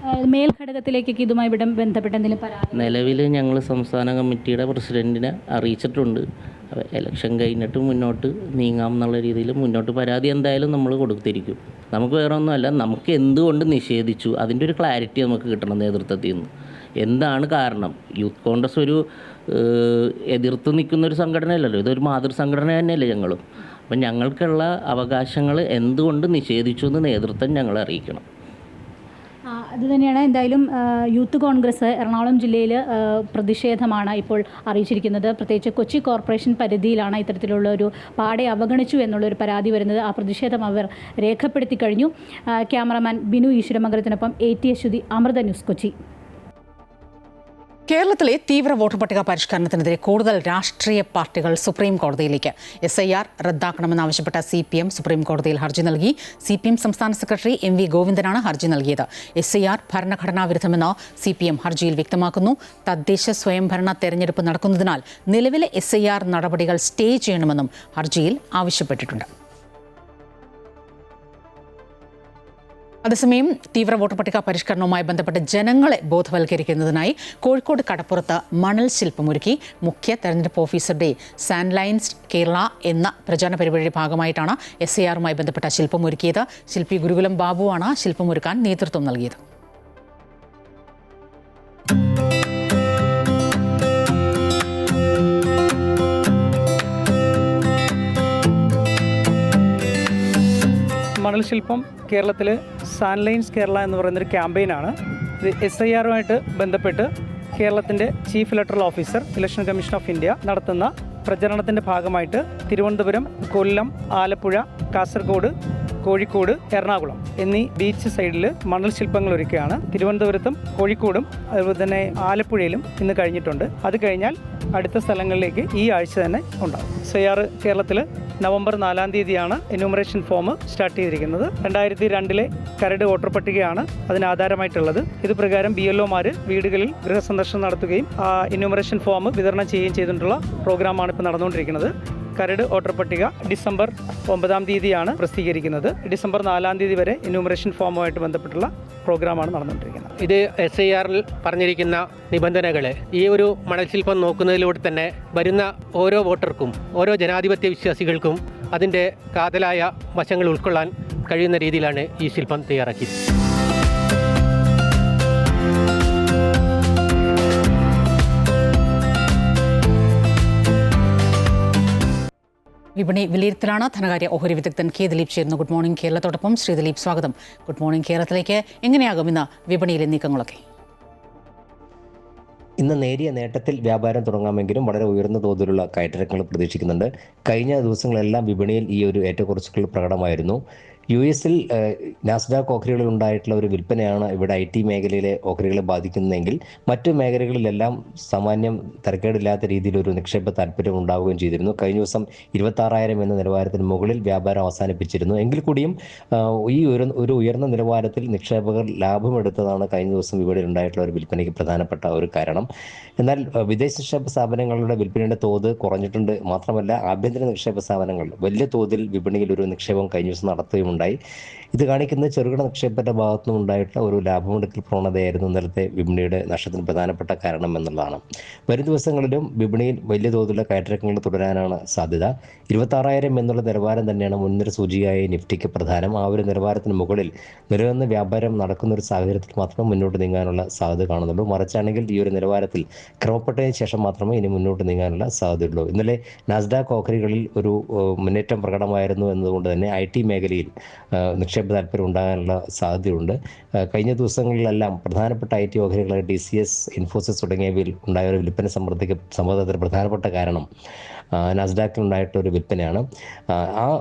മേൽഘടകത്തിലേക്കൊക്കെ ഇതുമായി ബന്ധപ്പെട്ട എന്തെങ്കിലും പരാതി? നിലവിൽ ഞങ്ങൾ സംസ്ഥാന കമ്മിറ്റിയുടെ പ്രസിഡൻറ്റിനെ അറിയിച്ചിട്ടുണ്ട്. ഇലക്ഷൻ കഴിഞ്ഞിട്ട് മുന്നോട്ട് നീങ്ങാം എന്നുള്ള രീതിയിൽ മുന്നോട്ട് പരാതി എന്തായാലും നമ്മൾ കൊടുത്തിരിക്കും. നമുക്ക് വേറെ ഒന്നുമല്ല, നമുക്ക് എന്തുകൊണ്ട് നിഷേധിച്ചു അതിൻ്റെ ഒരു ക്ലാരിറ്റി നമുക്ക് കിട്ടണം നേതൃത്വത്തിൽ നിന്ന്. എന്താണ് കാരണം? യൂത്ത് കോൺഗ്രസ് ഒരു എതിർത്ത് നിൽക്കുന്നൊരു സംഘടനയല്ലല്ലോ, ഇതൊരു മാതൃസംഘടന തന്നെയല്ലേ ഞങ്ങളും. അപ്പം ഞങ്ങൾക്കുള്ള അവകാശങ്ങൾ എന്തുകൊണ്ട് നിഷേധിച്ചു എന്ന് നേതൃത്വം ഞങ്ങളെ അറിയിക്കണം. അതുതന്നെയാണ് എന്തായാലും യൂത്ത് കോൺഗ്രസ് എറണാകുളം ജില്ലയിൽ പ്രതിഷേധമാണ് ഇപ്പോൾ അറിയിച്ചിരിക്കുന്നത്. പ്രത്യേകിച്ച് കൊച്ചി കോർപ്പറേഷൻ പരിധിയിലാണ് ഇത്തരത്തിലുള്ള ഒരു പാടെ അവഗണിച്ചു എന്നുള്ളൊരു പരാതി വരുന്നത്. ആ പ്രതിഷേധം അവർ രേഖപ്പെടുത്തി കഴിഞ്ഞു. ക്യാമറമാൻ ബിനു ഈശ്വരമംഗലത്തിനൊപ്പം AT അശ്വതി, അമൃത ന്യൂസ്, കൊച്ചി. കേരളത്തിലെ തീവ്ര വോട്ടർ പട്ടിക പരിഷ്കരണത്തിനെതിരെ കൂടുതൽ രാഷ്ട്രീയ പാർട്ടികൾ സുപ്രീം കോടതിയിലേക്ക്. SIR റദ്ദാക്കണമെന്നാവശ്യപ്പെട്ട CPM സുപ്രീം കോടതിയിൽ ഹർജി നൽകി. CPM സംസ്ഥാന സെക്രട്ടറി MV ഗോവിന്ദനാണ് ഹർജി നൽകിയത്. SIR ഭരണഘടനാ വിരുദ്ധമെന്ന് CPM ഹർജിയിൽ വ്യക്തമാക്കുന്നു. തദ്ദേശ സ്വയംഭരണ തെരഞ്ഞെടുപ്പ് നടക്കുന്നതിനാൽ നിലവിലെ SIR നടപടികൾ സ്റ്റേ ചെയ്യണമെന്നും ഹർജിയിൽ ആവശ്യപ്പെട്ടിട്ടുണ്ട്. അതേസമയം തീവ്ര വോട്ടർ പട്ടിക പരിഷ്കരണവുമായി ബന്ധപ്പെട്ട് ജനങ്ങളെ ബോധവൽക്കരിക്കുന്നതിനായി കോഴിക്കോട് കടപ്പുറത്ത് മണൽ ശില്പമൊരുക്കി. മുഖ്യ തെരഞ്ഞെടുപ്പ് ഓഫീസറുടെ സാൻലൈൻസ്ഡ് കേരള എന്ന പ്രചാരണ പരിപാടിയുടെ ഭാഗമായിട്ടാണ് SIRുമായി ബന്ധപ്പെട്ട ശില്പമൊരുക്കിയത്. ശില്പി ഗുരുകുലം ബാബുവാണ് ശില്പമൊരുക്കാൻ നേതൃത്വം നൽകിയത്. മണൽ ശില്പം കേരളത്തിൽ സാൻലൈൻസ് കേരള എന്ന് പറയുന്നൊരു ക്യാമ്പയിനാണ്. ഇത് SIRുമായിട്ട് ബന്ധപ്പെട്ട് കേരളത്തിൻ്റെ chief electoral officer election commission of India നടത്തുന്ന പ്രചരണത്തിൻ്റെ ഭാഗമായിട്ട് തിരുവനന്തപുരം, കൊല്ലം, ആലപ്പുഴ, കാസർഗോഡ്, കോഴിക്കോട്, എറണാകുളം എന്നീ ബീച്ച് സൈഡിൽ മണൽ ശില്പങ്ങൾ ഒരുക്കുകയാണ്. തിരുവനന്തപുരത്തും കോഴിക്കോടും അതുപോലെ തന്നെ ആലപ്പുഴയിലും ഇന്ന് കഴിഞ്ഞിട്ടുണ്ട്. അത് കഴിഞ്ഞാൽ അടുത്ത സ്ഥലങ്ങളിലേക്ക് ഈ ആഴ്ച തന്നെ ഉണ്ടാകും. SIR കേരളത്തിൽ നവംബർ 4-ാം തീയതിയാണ് എന്യൂമറേഷൻ ഫോം സ്റ്റാർട്ട് ചെയ്തിരിക്കുന്നത്. 2002 കരട് വോട്ടർ പട്ടികയാണ് അതിനാധാരമായിട്ടുള്ളത്. ഇത് പ്രകാരം BLOമാർ വീടുകളിൽ ഗൃഹസന്ദർശനം നടത്തുകയും എന്യൂമറേഷൻ ഫോം വിതരണം ചെയ്യുകയും ചെയ്തിട്ടുള്ള പ്രോഗ്രാമാണ് ഇപ്പോൾ നടന്നുകൊണ്ടിരിക്കുന്നത്. കരട് വോട്ടർ പട്ടിക ഡിസംബർ 9-ാം തീയതിയാണ് പ്രസിദ്ധീകരിക്കുന്നത്. ഡിസംബർ 4-ാം തീയതി വരെ എന്യൂമറേഷൻ ഫോമുമായിട്ട് ബന്ധപ്പെട്ടുള്ള പ്രോഗ്രാമാണ് നടന്നുകൊണ്ടിരിക്കുന്നത്. ഇത് SIRൽ പറഞ്ഞിരിക്കുന്ന നിബന്ധനകൾ ഈ ഒരു മണൽശില്പം നോക്കുന്നതിലൂടെ തന്നെ വരുന്ന ഓരോ വോട്ടർക്കും ഓരോ ജനാധിപത്യ വിശ്വാസികൾക്കും അതിൻ്റെ കാതലായ വശങ്ങൾ ഉൾക്കൊള്ളാൻ കഴിയുന്ന രീതിയിലാണ് ഈ ശില്പം തയ്യാറാക്കിയത്. വിപണി വിലയിരുത്തലാണ് ധനകാര്യ ഓഹരി വിദഗ്ധൻ K. ദിലീപ് ചേരുന്നു. ഗുഡ് മോർണിംഗ് കേരളത്തോടൊപ്പം. ശ്രീ ദിലീപ്, സ്വാഗതം. ഗുഡ് മോർണിംഗ് കേരളത്തിലേക്ക്. എങ്ങനെയാകും ഇന്ന് വിപണിയിലെ നീക്കങ്ങളൊക്കെ? ഇന്ന് നേരിയ നേട്ടത്തിൽ വ്യാപാരം തുടങ്ങാമെങ്കിലും വളരെ ഉയർന്ന തോതിലുള്ള കയറ്റിറക്കങ്ങൾ പ്രതീക്ഷിക്കുന്നുണ്ട്. കഴിഞ്ഞ ദിവസങ്ങളെല്ലാം വിപണിയിൽ ഈ ഒരു ഏറ്റക്കുറച്ചുകൾ പ്രകടമായിരുന്നു. US-ൽ നാസ്ഡാക്ക് ഓഹരികളിൽ ഉണ്ടായിട്ടുള്ള ഒരു വിൽപ്പനയാണ് ഇവിടെ IT മേഖലയിലെ ഓഹരികളെ ബാധിക്കുന്നതെങ്കിൽ മറ്റു മേഖലകളിലെല്ലാം സാമാന്യം തരക്കേടില്ലാത്ത രീതിയിലൊരു നിക്ഷേപ താല്പര്യം ഉണ്ടാവുകയും ചെയ്തിരുന്നു. കഴിഞ്ഞ ദിവസം 26,000 എന്ന നിലവാരത്തിന് മുകളിൽ വ്യാപാരം അവസാനിപ്പിച്ചിരുന്നു. എങ്കിൽ കൂടിയും ഈ ഒരു ഉയർന്ന നിലവാരത്തിൽ നിക്ഷേപകർ ലാഭമെടുത്തതാണ് കഴിഞ്ഞ ദിവസം വിപണിയിൽ ഉണ്ടായിട്ടുള്ള ഒരു വിൽപ്പനയ്ക്ക് പ്രധാനപ്പെട്ട ഒരു കാരണം. എന്നാൽ വിദേശ നിക്ഷേപ സ്ഥാപനങ്ങളുടെ വിൽപ്പനയുടെ തോത് കുറഞ്ഞിട്ടുണ്ട്. മാത്രമല്ല ആഭ്യന്തര നിക്ഷേപ സ്ഥാപനങ്ങൾ വലിയ തോതിൽ വിപണിയിൽ ഒരു നിക്ഷേപം കഴിഞ്ഞ ദിവസം നടത്തുകയുണ്ടായി. ഇത് കാണിക്കുന്നത് ചെറുകിട നിക്ഷേപത്തിന്റെ ഭാഗത്തുനിന്നും ഉണ്ടായിട്ടുള്ള ഒരു ലാഭമെടുക്കൽ പ്രവണതയായിരുന്നു ഇന്നലത്തെ വിപണിയുടെ നഷ്ടത്തിന് പ്രധാനപ്പെട്ട കാരണം എന്നുള്ളതാണ്. വരും ദിവസങ്ങളിലും വിപണിയിൽ വലിയ തോതിലുള്ള കയറ്റിറക്കങ്ങൾ തുടരാനാണ് സാധ്യത. 26,000 എന്നുള്ള നിലവാരം തന്നെയാണ് മുൻനിര സൂചികയായ നിഫ്റ്റിക്ക് പ്രധാനം. ആ ഒരു നിലവാരത്തിന് മുകളിൽ നിലനിന്ന് വ്യാപാരം നടക്കുന്ന ഒരു സാഹചര്യത്തിൽ മാത്രമേ മുന്നോട്ട് നീങ്ങാനുള്ള സാധ്യത കാണുന്നുള്ളൂ. മറിച്ചാണെങ്കിൽ ഈ ഒരു നിലവാരത്തിൽ ക്രമപ്പെട്ടതിന് ശേഷം മാത്രമേ ഇനി മുന്നോട്ട് നീങ്ങാനുള്ള സാധ്യതയുള്ളൂ. ഇന്നലെ നാസ്ഡാക്ക് ഓഹരികളിൽ ഒരു മുന്നേറ്റം പ്രകടമായിരുന്നു എന്നതുകൊണ്ട് തന്നെ IT മേഖലയിൽ നിക്ഷേപ താല്പര്യം ഉണ്ടാകാനുള്ള സാധ്യതയുണ്ട്. കഴിഞ്ഞ ദിവസങ്ങളിലെല്ലാം പ്രധാനപ്പെട്ട IT ഓഹരികളായ TCS, ഇൻഫോസിസ് തുടങ്ങിയവയിൽ ഉണ്ടായ ഒരു വിൽപ്പന സമ്മർദ്ദത്തിന് പ്രധാനപ്പെട്ട കാരണം നാസ്ഡാക്കിൽ ഉണ്ടായിട്ടുള്ള ഒരു വിൽപ്പനയാണ്.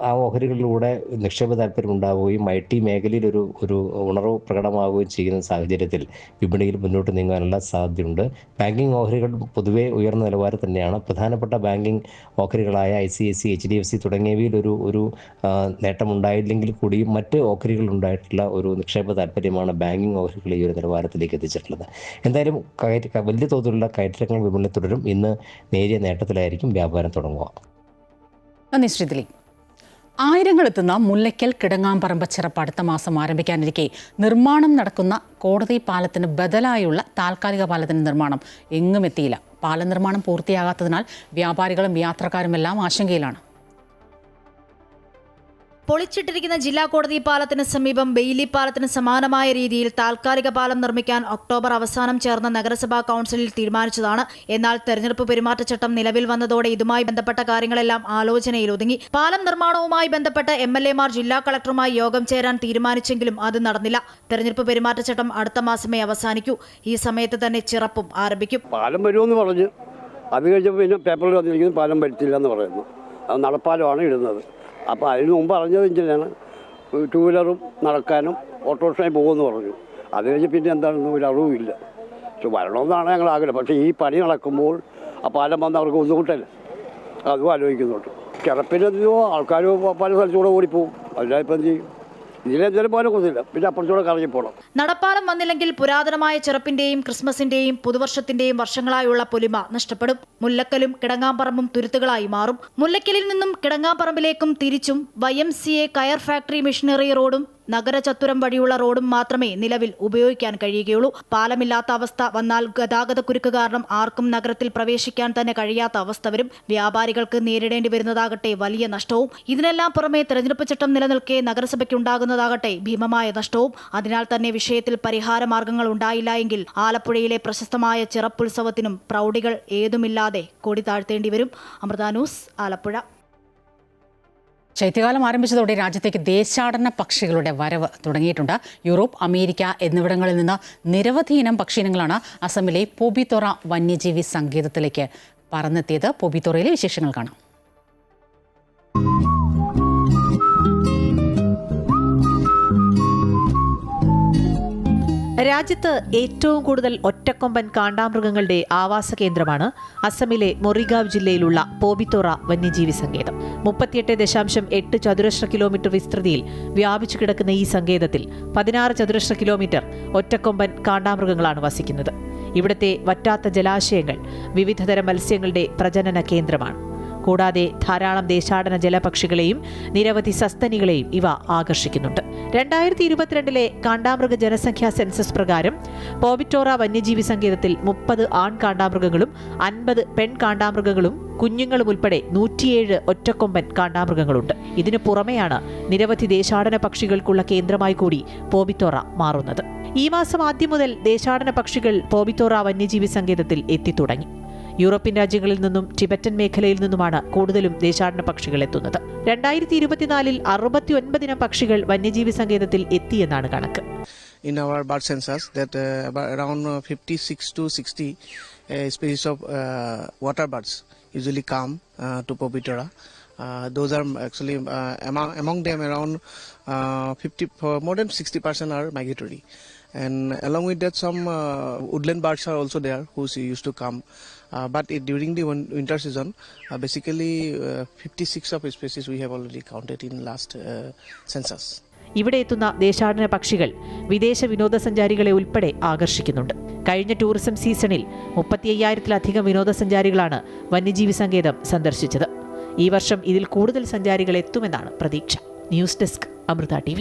ആ ഓഹരികളിലൂടെ നിക്ഷേപ താല്പര്യം ഉണ്ടാവുകയും IT മേഖലയിൽ ഒരു ഉണർവ് പ്രകടമാവുകയും ചെയ്യുന്ന സാഹചര്യത്തിൽ വിപണിയിൽ മുന്നോട്ട് നീങ്ങാനുള്ള സാധ്യതയുണ്ട്. ബാങ്കിങ് ഓഹരികൾ പൊതുവെ ഉയർന്ന നിലവാരം തന്നെയാണ്. പ്രധാനപ്പെട്ട ബാങ്കിങ് ഓഹരികളായ ICICI, HDFC തുടങ്ങിയവയിൽ ഒരു നേട്ടമുണ്ടായില്ലെങ്കിൽ കൂടിയും മറ്റ് ഓഹരികൾ ഉണ്ടായിട്ടുള്ള ഒരു നിക്ഷേപ താല്പര്യമാണ് ബാങ്കിങ് ഓഹരികൾ ഈ ഒരു നിലവാരത്തിലേക്ക് എത്തിച്ചിട്ടുള്ളത്. എന്തായാലും വലിയ തോതിലുള്ള കയറ്റിറക്കങ്ങൾ വിപണിയിൽ തുടരും. ഇന്ന് നേരിയ നേട്ടത്തിലായിരിക്കും വ്യാപാരം തുടങ്ങുക. നന്ദി ശ്രീ ദിലീപ്. ആയിരങ്ങൾ എത്തുന്ന മുല്ലയ്ക്കൽ കിടങ്ങാമ്പറമ്പച്ചിറപ്പ് അടുത്ത മാസം ആരംഭിക്കാനിരിക്കെ നിർമ്മാണം നടക്കുന്ന കോടതി പാലത്തിന് ബദലായുള്ള താൽക്കാലിക പാലത്തിന്റെ നിർമ്മാണം എങ്ങും എത്തിയില്ല. പാലം നിർമ്മാണം പൂർത്തിയാകാത്തതിനാൽ വ്യാപാരികളും യാത്രക്കാരുമെല്ലാം ആശങ്കയിലാണ്. പൊളിച്ചിട്ടിരിക്കുന്ന ജില്ലാ കോടതി പാലത്തിന് സമീപം ബെയിലി പാലത്തിന് സമാനമായ രീതിയിൽ താൽക്കാലിക പാലം നിർമ്മിക്കാൻ ഒക്ടോബർ അവസാനം ചേർന്ന നഗരസഭാ കൌൺസിലിൽ തീരുമാനിച്ചതാണ്. എന്നാൽ തെരഞ്ഞെടുപ്പ് പെരുമാറ്റച്ചട്ടം നിലവിൽ വന്നതോടെ ഇതുമായി ബന്ധപ്പെട്ട കാര്യങ്ങളെല്ലാം ആലോചനയിൽ ഒതുങ്ങി. പാലം നിർമ്മാണവുമായി ബന്ധപ്പെട്ട് MLAമാർ ജില്ലാ കളക്ടറുമായി യോഗം ചേരാൻ തീരുമാനിച്ചെങ്കിലും അത് നടന്നില്ല. തെരഞ്ഞെടുപ്പ് പെരുമാറ്റച്ചട്ടം അടുത്ത മാസമേ അവസാനിക്കൂ. ഈ സമയത്ത് തന്നെ ചിറപ്പും ആരംഭിക്കും. പാലം വരുമെന്ന് പറഞ്ഞു. അത് കഴിഞ്ഞപ്പോൾ പിന്നെ പേപ്പറിൽ വന്നിരിക്കുന്നത് പാലം വരുത്തില്ല എന്ന് പറയുന്നു. അത് നടപ്പാലമാണ് ഇടുന്നത്. അപ്പോൾ അതിന് മുമ്പ് പറഞ്ഞത് എന്തിനാണ് 2 വീലറും നടക്കാനും ഓട്ടോറിക്ഷയും പോകുമെന്ന് പറഞ്ഞു. അത് കഴിഞ്ഞ് പിന്നെ എന്താണെന്ന് ഒരു അറിവുമില്ല. പക്ഷെ വരണമെന്നാണ് ഞങ്ങൾ ആഗ്രഹം. പക്ഷേ ഈ പണി നടക്കുമ്പോൾ ആ പാലം വന്ന് അവർക്ക് ബുദ്ധിമുട്ടല്ലേ, അതും ആലോചിക്കുന്നുണ്ട്. കിടപ്പിനെന്തിയോ ആൾക്കാർ പല സ്ഥലത്തൂടെ ഓടിപ്പോവും, അതിനായിപ്പോൾ എന്ത് ചെയ്യും? ഇതിലെന്തായാലും പോകാൻ ഒക്കുന്നില്ല, പിന്നെ അപ്പുറത്തൂടെ കറങ്ങി പോകണം. നടപ്പാലം വന്നില്ലെങ്കിൽ പുരാതനമായ ചെറുപ്പിന്റെയും ക്രിസ്മസിന്റെയും പുതുവർഷത്തിന്റെയും വർഷങ്ങളായുള്ള പൊലിമ നഷ്ടപ്പെടും. മുല്ലക്കലും കിടങ്ങാമ്പറമ്പും തുരുത്തുകളായി മാറും. മുല്ലക്കലിൽ നിന്നും കിടങ്ങാമ്പറമ്പിലേക്കും തിരിച്ചും YMCA കയർ ഫാക്ടറി മിഷനറി റോഡും നഗരചത്തുരം വഴിയുള്ള റോഡും മാത്രമേ നിലവിൽ ഉപയോഗിക്കാൻ കഴിയുകയുള്ളൂ. പാലമില്ലാത്ത അവസ്ഥ വന്നാൽ ഗതാഗതക്കുരുക്ക് കാരണം ആർക്കും നഗരത്തിൽ പ്രവേശിക്കാൻ തന്നെ കഴിയാത്ത അവസ്ഥ വരും. വ്യാപാരികൾക്ക് നേരിടേണ്ടി വരുന്നതാകട്ടെ വലിയ നഷ്ടവും. ഇതിനെല്ലാം പുറമെ തെരഞ്ഞെടുപ്പ് ചട്ടം നിലനിൽക്കെ നഗരസഭയ്ക്കുണ്ടാകുന്നതാകട്ടെ ഭീമമായ നഷ്ടവും. അതിനാൽ തന്നെ വിഷയത്തിൽ പരിഹാര മാർഗങ്ങൾ ഉണ്ടായില്ല എങ്കിൽ ആലപ്പുഴയിലെ പ്രശസ്തമായ ചിറപ്പുത്സവത്തിനും പ്രൗഢികൾ ഏതുമില്ലാതെ കൊടി താഴ്ത്തേണ്ടി വരും. അമൃത ന്യൂസ്, ആലപ്പുഴ. ശൈത്യകാലം ആരംഭിച്ചതോടെ രാജ്യത്തേക്ക് ദേശാടന പക്ഷികളുടെ വരവ് തുടങ്ങിയിട്ടുണ്ട്. യൂറോപ്പ്, അമേരിക്ക എന്നിവിടങ്ങളിൽ നിന്ന് നിരവധി ഇനം പക്ഷിയിനങ്ങളാണ് അസമിലെ പോബിതൊറ വന്യജീവി സങ്കേതത്തിലേക്ക് പറന്നെത്തിയത്. പോബിതൊറയിലെ വിശേഷങ്ങൾ കാണാം. രാജ്യത്ത് ഏറ്റവും കൂടുതൽ ഒറ്റക്കൊമ്പൻ കാണ്ടാമൃഗങ്ങളുടെ ആവാസ കേന്ദ്രമാണ് അസമിലെ മൊറിഗാവ് ജില്ലയിലുള്ള പോബിതൊറ വന്യജീവി സങ്കേതം. 38.8 ചതുരശ്ര കിലോമീറ്റർ വിസ്തൃതിയിൽ വ്യാപിച്ചു കിടക്കുന്ന ഈ സങ്കേതത്തിൽ 16 ചതുരശ്ര കിലോമീറ്റർ ഒറ്റക്കൊമ്പൻ കാണ്ടാമൃഗങ്ങളാണ് വസിക്കുന്നത്. ഇവിടുത്തെ വറ്റാത്ത ജലാശയങ്ങൾ വിവിധതരം മത്സ്യങ്ങളുടെ പ്രജനന കേന്ദ്രമാണ്. കൂടാതെ ധാരാളം ദേശാടന ജലപക്ഷികളെയും നിരവധി സസ്തനികളെയും ഇവ ആകർഷിക്കുന്നുണ്ട്. 2022 കാണ്ടാമൃഗ ജനസംഖ്യാ സെൻസസ് പ്രകാരം പോബിറ്റോറ വന്യജീവി സങ്കേതത്തിൽ 30 ആൺ കാണ്ടാമൃഗങ്ങളും 50 പെൺ കാണ്ടാമൃഗങ്ങളും കുഞ്ഞുങ്ങളും ഉൾപ്പെടെ 107 ഒറ്റക്കൊമ്പൻ കാണ്ടാമൃഗങ്ങളുണ്ട്. ഇതിനു പുറമെയാണ് നിരവധി ദേശാടന പക്ഷികൾക്കുള്ള കേന്ദ്രമായി കൂടി പോബിറ്റോറ മാറുന്നത്. ഈ മാസം ആദ്യം മുതൽ ദേശാടന പക്ഷികൾ പോബിറ്റോറ വന്യജീവി സങ്കേതത്തിൽ എത്തിത്തുടങ്ങി. യൂറോപ്യൻ രാജ്യങ്ങളിൽ നിന്നും ടിബറ്റൻ മേഖലയിൽ നിന്നുമാണ് കൂടുതലും ദേശാടന പക്ഷികൾ എത്തുന്നത്. 2024 69 ഇനം പക്ഷികൾ വന്യജീവി സങ്കേതത്തിൽ എത്തിയെന്നാണ് കണക്ക്. In our bird census, that around 56 to 60 species of water birds usually come to Pobitora. Those are actually among them around more than 60% are migratory. And along with that, some woodland birds are also there who used to come. But during the winter season, basically 56 of species we have already counted in last census. ഇവിടെ എത്തുന്ന ദേശാടന പക്ഷികൾ വിദേശ വിനോദസഞ്ചാരികളെ ഉൾപ്പെടെ ആകർഷിക്കുന്നുണ്ട്. കഴിഞ്ഞ tourism സീസണിൽ 35,000-ലധികം വിനോദസഞ്ചാരികളാണ് വന്യജീവി സങ്കേതം സന്ദർശിച്ചത്. ഈ വർഷം ഇതിൽ കൂടുതൽ സഞ്ചാരികൾ എത്തുമെന്നാണ് പ്രതീക്ഷ. News desk, Amrita TV.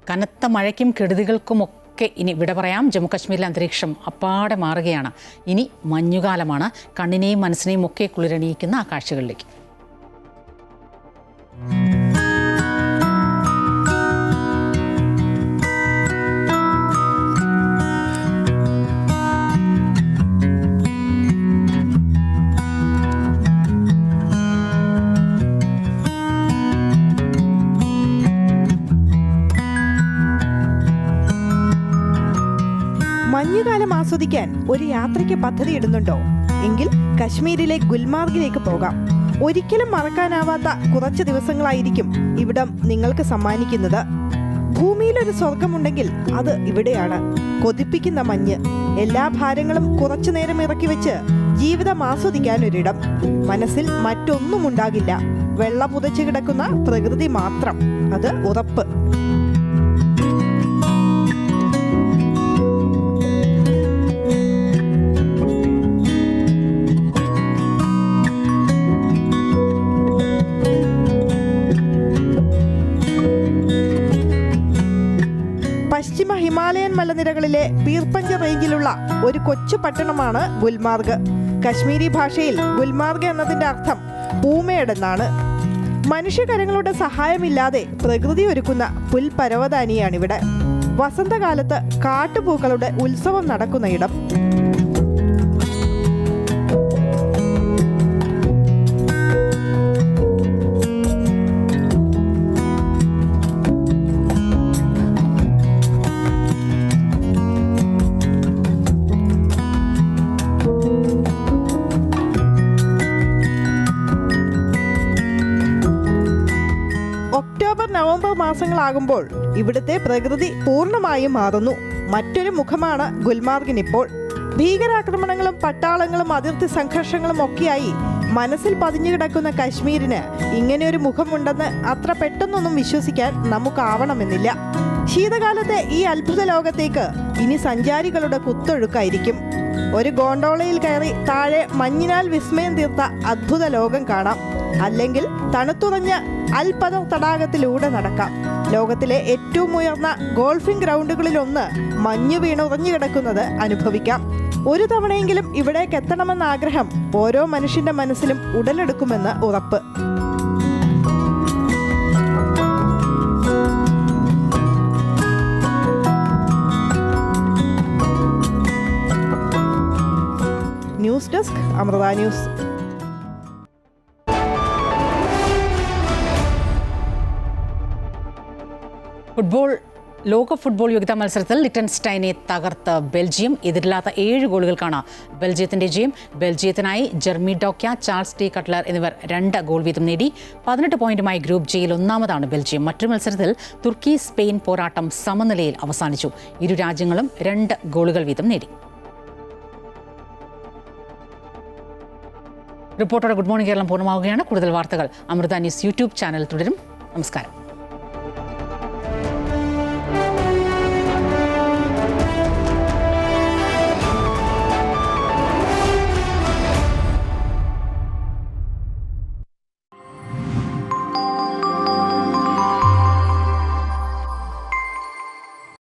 കനത്ത മഴയ്ക്കും കെടുതികൾക്കുമൊക്കെ ഇനി വിട പറയാം. ജമ്മുകശ്മീരിലെ അന്തരീക്ഷം അപ്പാടെ മാറുകയാണ്. ഇനി മഞ്ഞുകാലമാണ്. കണ്ണിനെയും മനസ്സിനെയും ഒക്കെ കുളിരണിയിക്കുന്ന ആ കാഴ്ചകളിലേക്ക്. മഞ്ഞുകാലം ആസ്വദിക്കാൻ ഒരു യാത്രയ്ക്ക് പദ്ധതിയിടുന്നുണ്ടോ? എങ്കിൽ കശ്മീരിലെ ഗുൽമാർഗിലേക്ക് പോകാം. ഒരിക്കലും മറക്കാനാവാത്ത കുറച്ച് ദിവസങ്ങളായിരിക്കും ഇവിടം നിങ്ങൾക്ക് സമ്മാനിക്കുന്നത്. ഭൂമിയിലൊരു സ്വർഗമുണ്ടെങ്കിൽ അത് ഇവിടെയാണ്. കൊതിപ്പിക്കുന്ന മഞ്ഞ്, എല്ലാ ഭാരങ്ങളും കുറച്ചു നേരം ഇറക്കി വെച്ച് ജീവിതം ആസ്വദിക്കാനൊരിടം. മനസ്സിൽ മറ്റൊന്നും ഉണ്ടാകില്ല, വെള്ള പുതച്ചു കിടക്കുന്ന പ്രകൃതി മാത്രം. അത് ഉറപ്പ്. പശ്ചിമ ഹിമാലയൻ മലനിരകളിലെ പീർപ്പഞ്ച് റേഞ്ചിലുള്ള ഒരു കൊച്ചു പട്ടണമാണ് ഗുൽമാർഗ്. കശ്മീരി ഭാഷയിൽ ഗുൽമാർഗ് എന്നതിന്റെ അർത്ഥം ഊമേടെന്നാണ്. മനുഷ്യകരങ്ങളുടെ സഹായമില്ലാതെ പ്രകൃതി ഒരുക്കുന്ന പുൽപരവതാനിയാണിവിടെ. വസന്തകാലത്ത് കാട്ടുപൂക്കളുടെ ഉത്സവം നടക്കുന്ന ഇടം. മാസങ്ങളാകുമ്പോൾ ഇവിടുത്തെ പ്രകൃതി പൂർണ്ണമായും മാറുന്നു. മറ്റൊരു മുഖമാണ് ഗുൽമാർഗിനിപ്പോൾ. ഭീകരാക്രമണങ്ങളും പട്ടാളങ്ങളും അതിർത്തി സംഘർഷങ്ങളും ഒക്കെയായി മനസ്സിൽ പതിഞ്ഞു കിടക്കുന്ന കശ്മീരിന് ഇങ്ങനെയൊരു മുഖമുണ്ടെന്ന് അത്ര പെട്ടെന്നൊന്നും വിശ്വസിക്കാൻ നമുക്കാവണമെന്നില്ല. ശീതകാലത്തെ ഈ അത്ഭുത ലോകത്തേക്ക് ഇനി സഞ്ചാരികളുടെ കുത്തൊഴുക്കായിരിക്കും. ഒരു ഗോണ്ടോളയിൽ കയറി താഴെ മഞ്ഞിനാൽ വിസ്മയം തീർത്ത അത്ഭുത ലോകം കാണാം. അല്ലെങ്കിൽ തണുത്തുറഞ്ഞ അൽപദർ തടാകത്തിലൂടെ നടക്കാം. ലോകത്തിലെ ഏറ്റവും ഉയർന്ന ഗോൾഫിംഗ് ഗ്രൗണ്ടുകളിലൊന്ന് മഞ്ഞു വീണുറഞ്ഞു കിടക്കുന്നത് അനുഭവിക്കാം. ഒരു തവണയെങ്കിലും ഇവിടേക്ക് എത്തണമെന്ന ആഗ്രഹം ഓരോ മനുഷ്യന്റെ മനസ്സിലും ഉടലെടുക്കുമെന്ന് ഉറപ്പ്. News desk Amrita news. Football ലോക ഫുട്ബോൾ യോഗ്യതാ മത്സരത്തിൽ ലിറ്റൻസ്റ്റൈനെ തകർത്ത് ബെൽജിയം. എതിരില്ലാത്ത 7 ഗോളുകൾക്കാണ് ബെൽജിയത്തിന്റെ ജയം. ബെൽജിയത്തിനായി ജെർമി ഡോക്യ, ചാൾസ് ടി കട്ട്ലർ എന്നിവർ 2 ഗോൾ വീതം നേടി. 18 പോയിന്റുമായി ഗ്രൂപ്പ് ജിയിൽ ഒന്നാമതാണ് ബെൽജിയം. മറ്റൊരു മത്സരത്തിൽ തുർക്കി സ്പെയിൻ പോരാട്ടം സമനിലയിൽ അവസാനിച്ചു. ഇരു രാജ്യങ്ങളും 2 ഗോളുകൾ വീതം നേടി. റിപ്പോർട്ടോടെ ഗുഡ് മോർണിംഗ് കേരളം പൂർണ്ണമാവുകയാണ്. കൂടുതൽ വാർത്തകൾ അമൃത ന്യൂസ് യൂട്യൂബ് ചാനൽ തുടരും. നമസ്കാരം.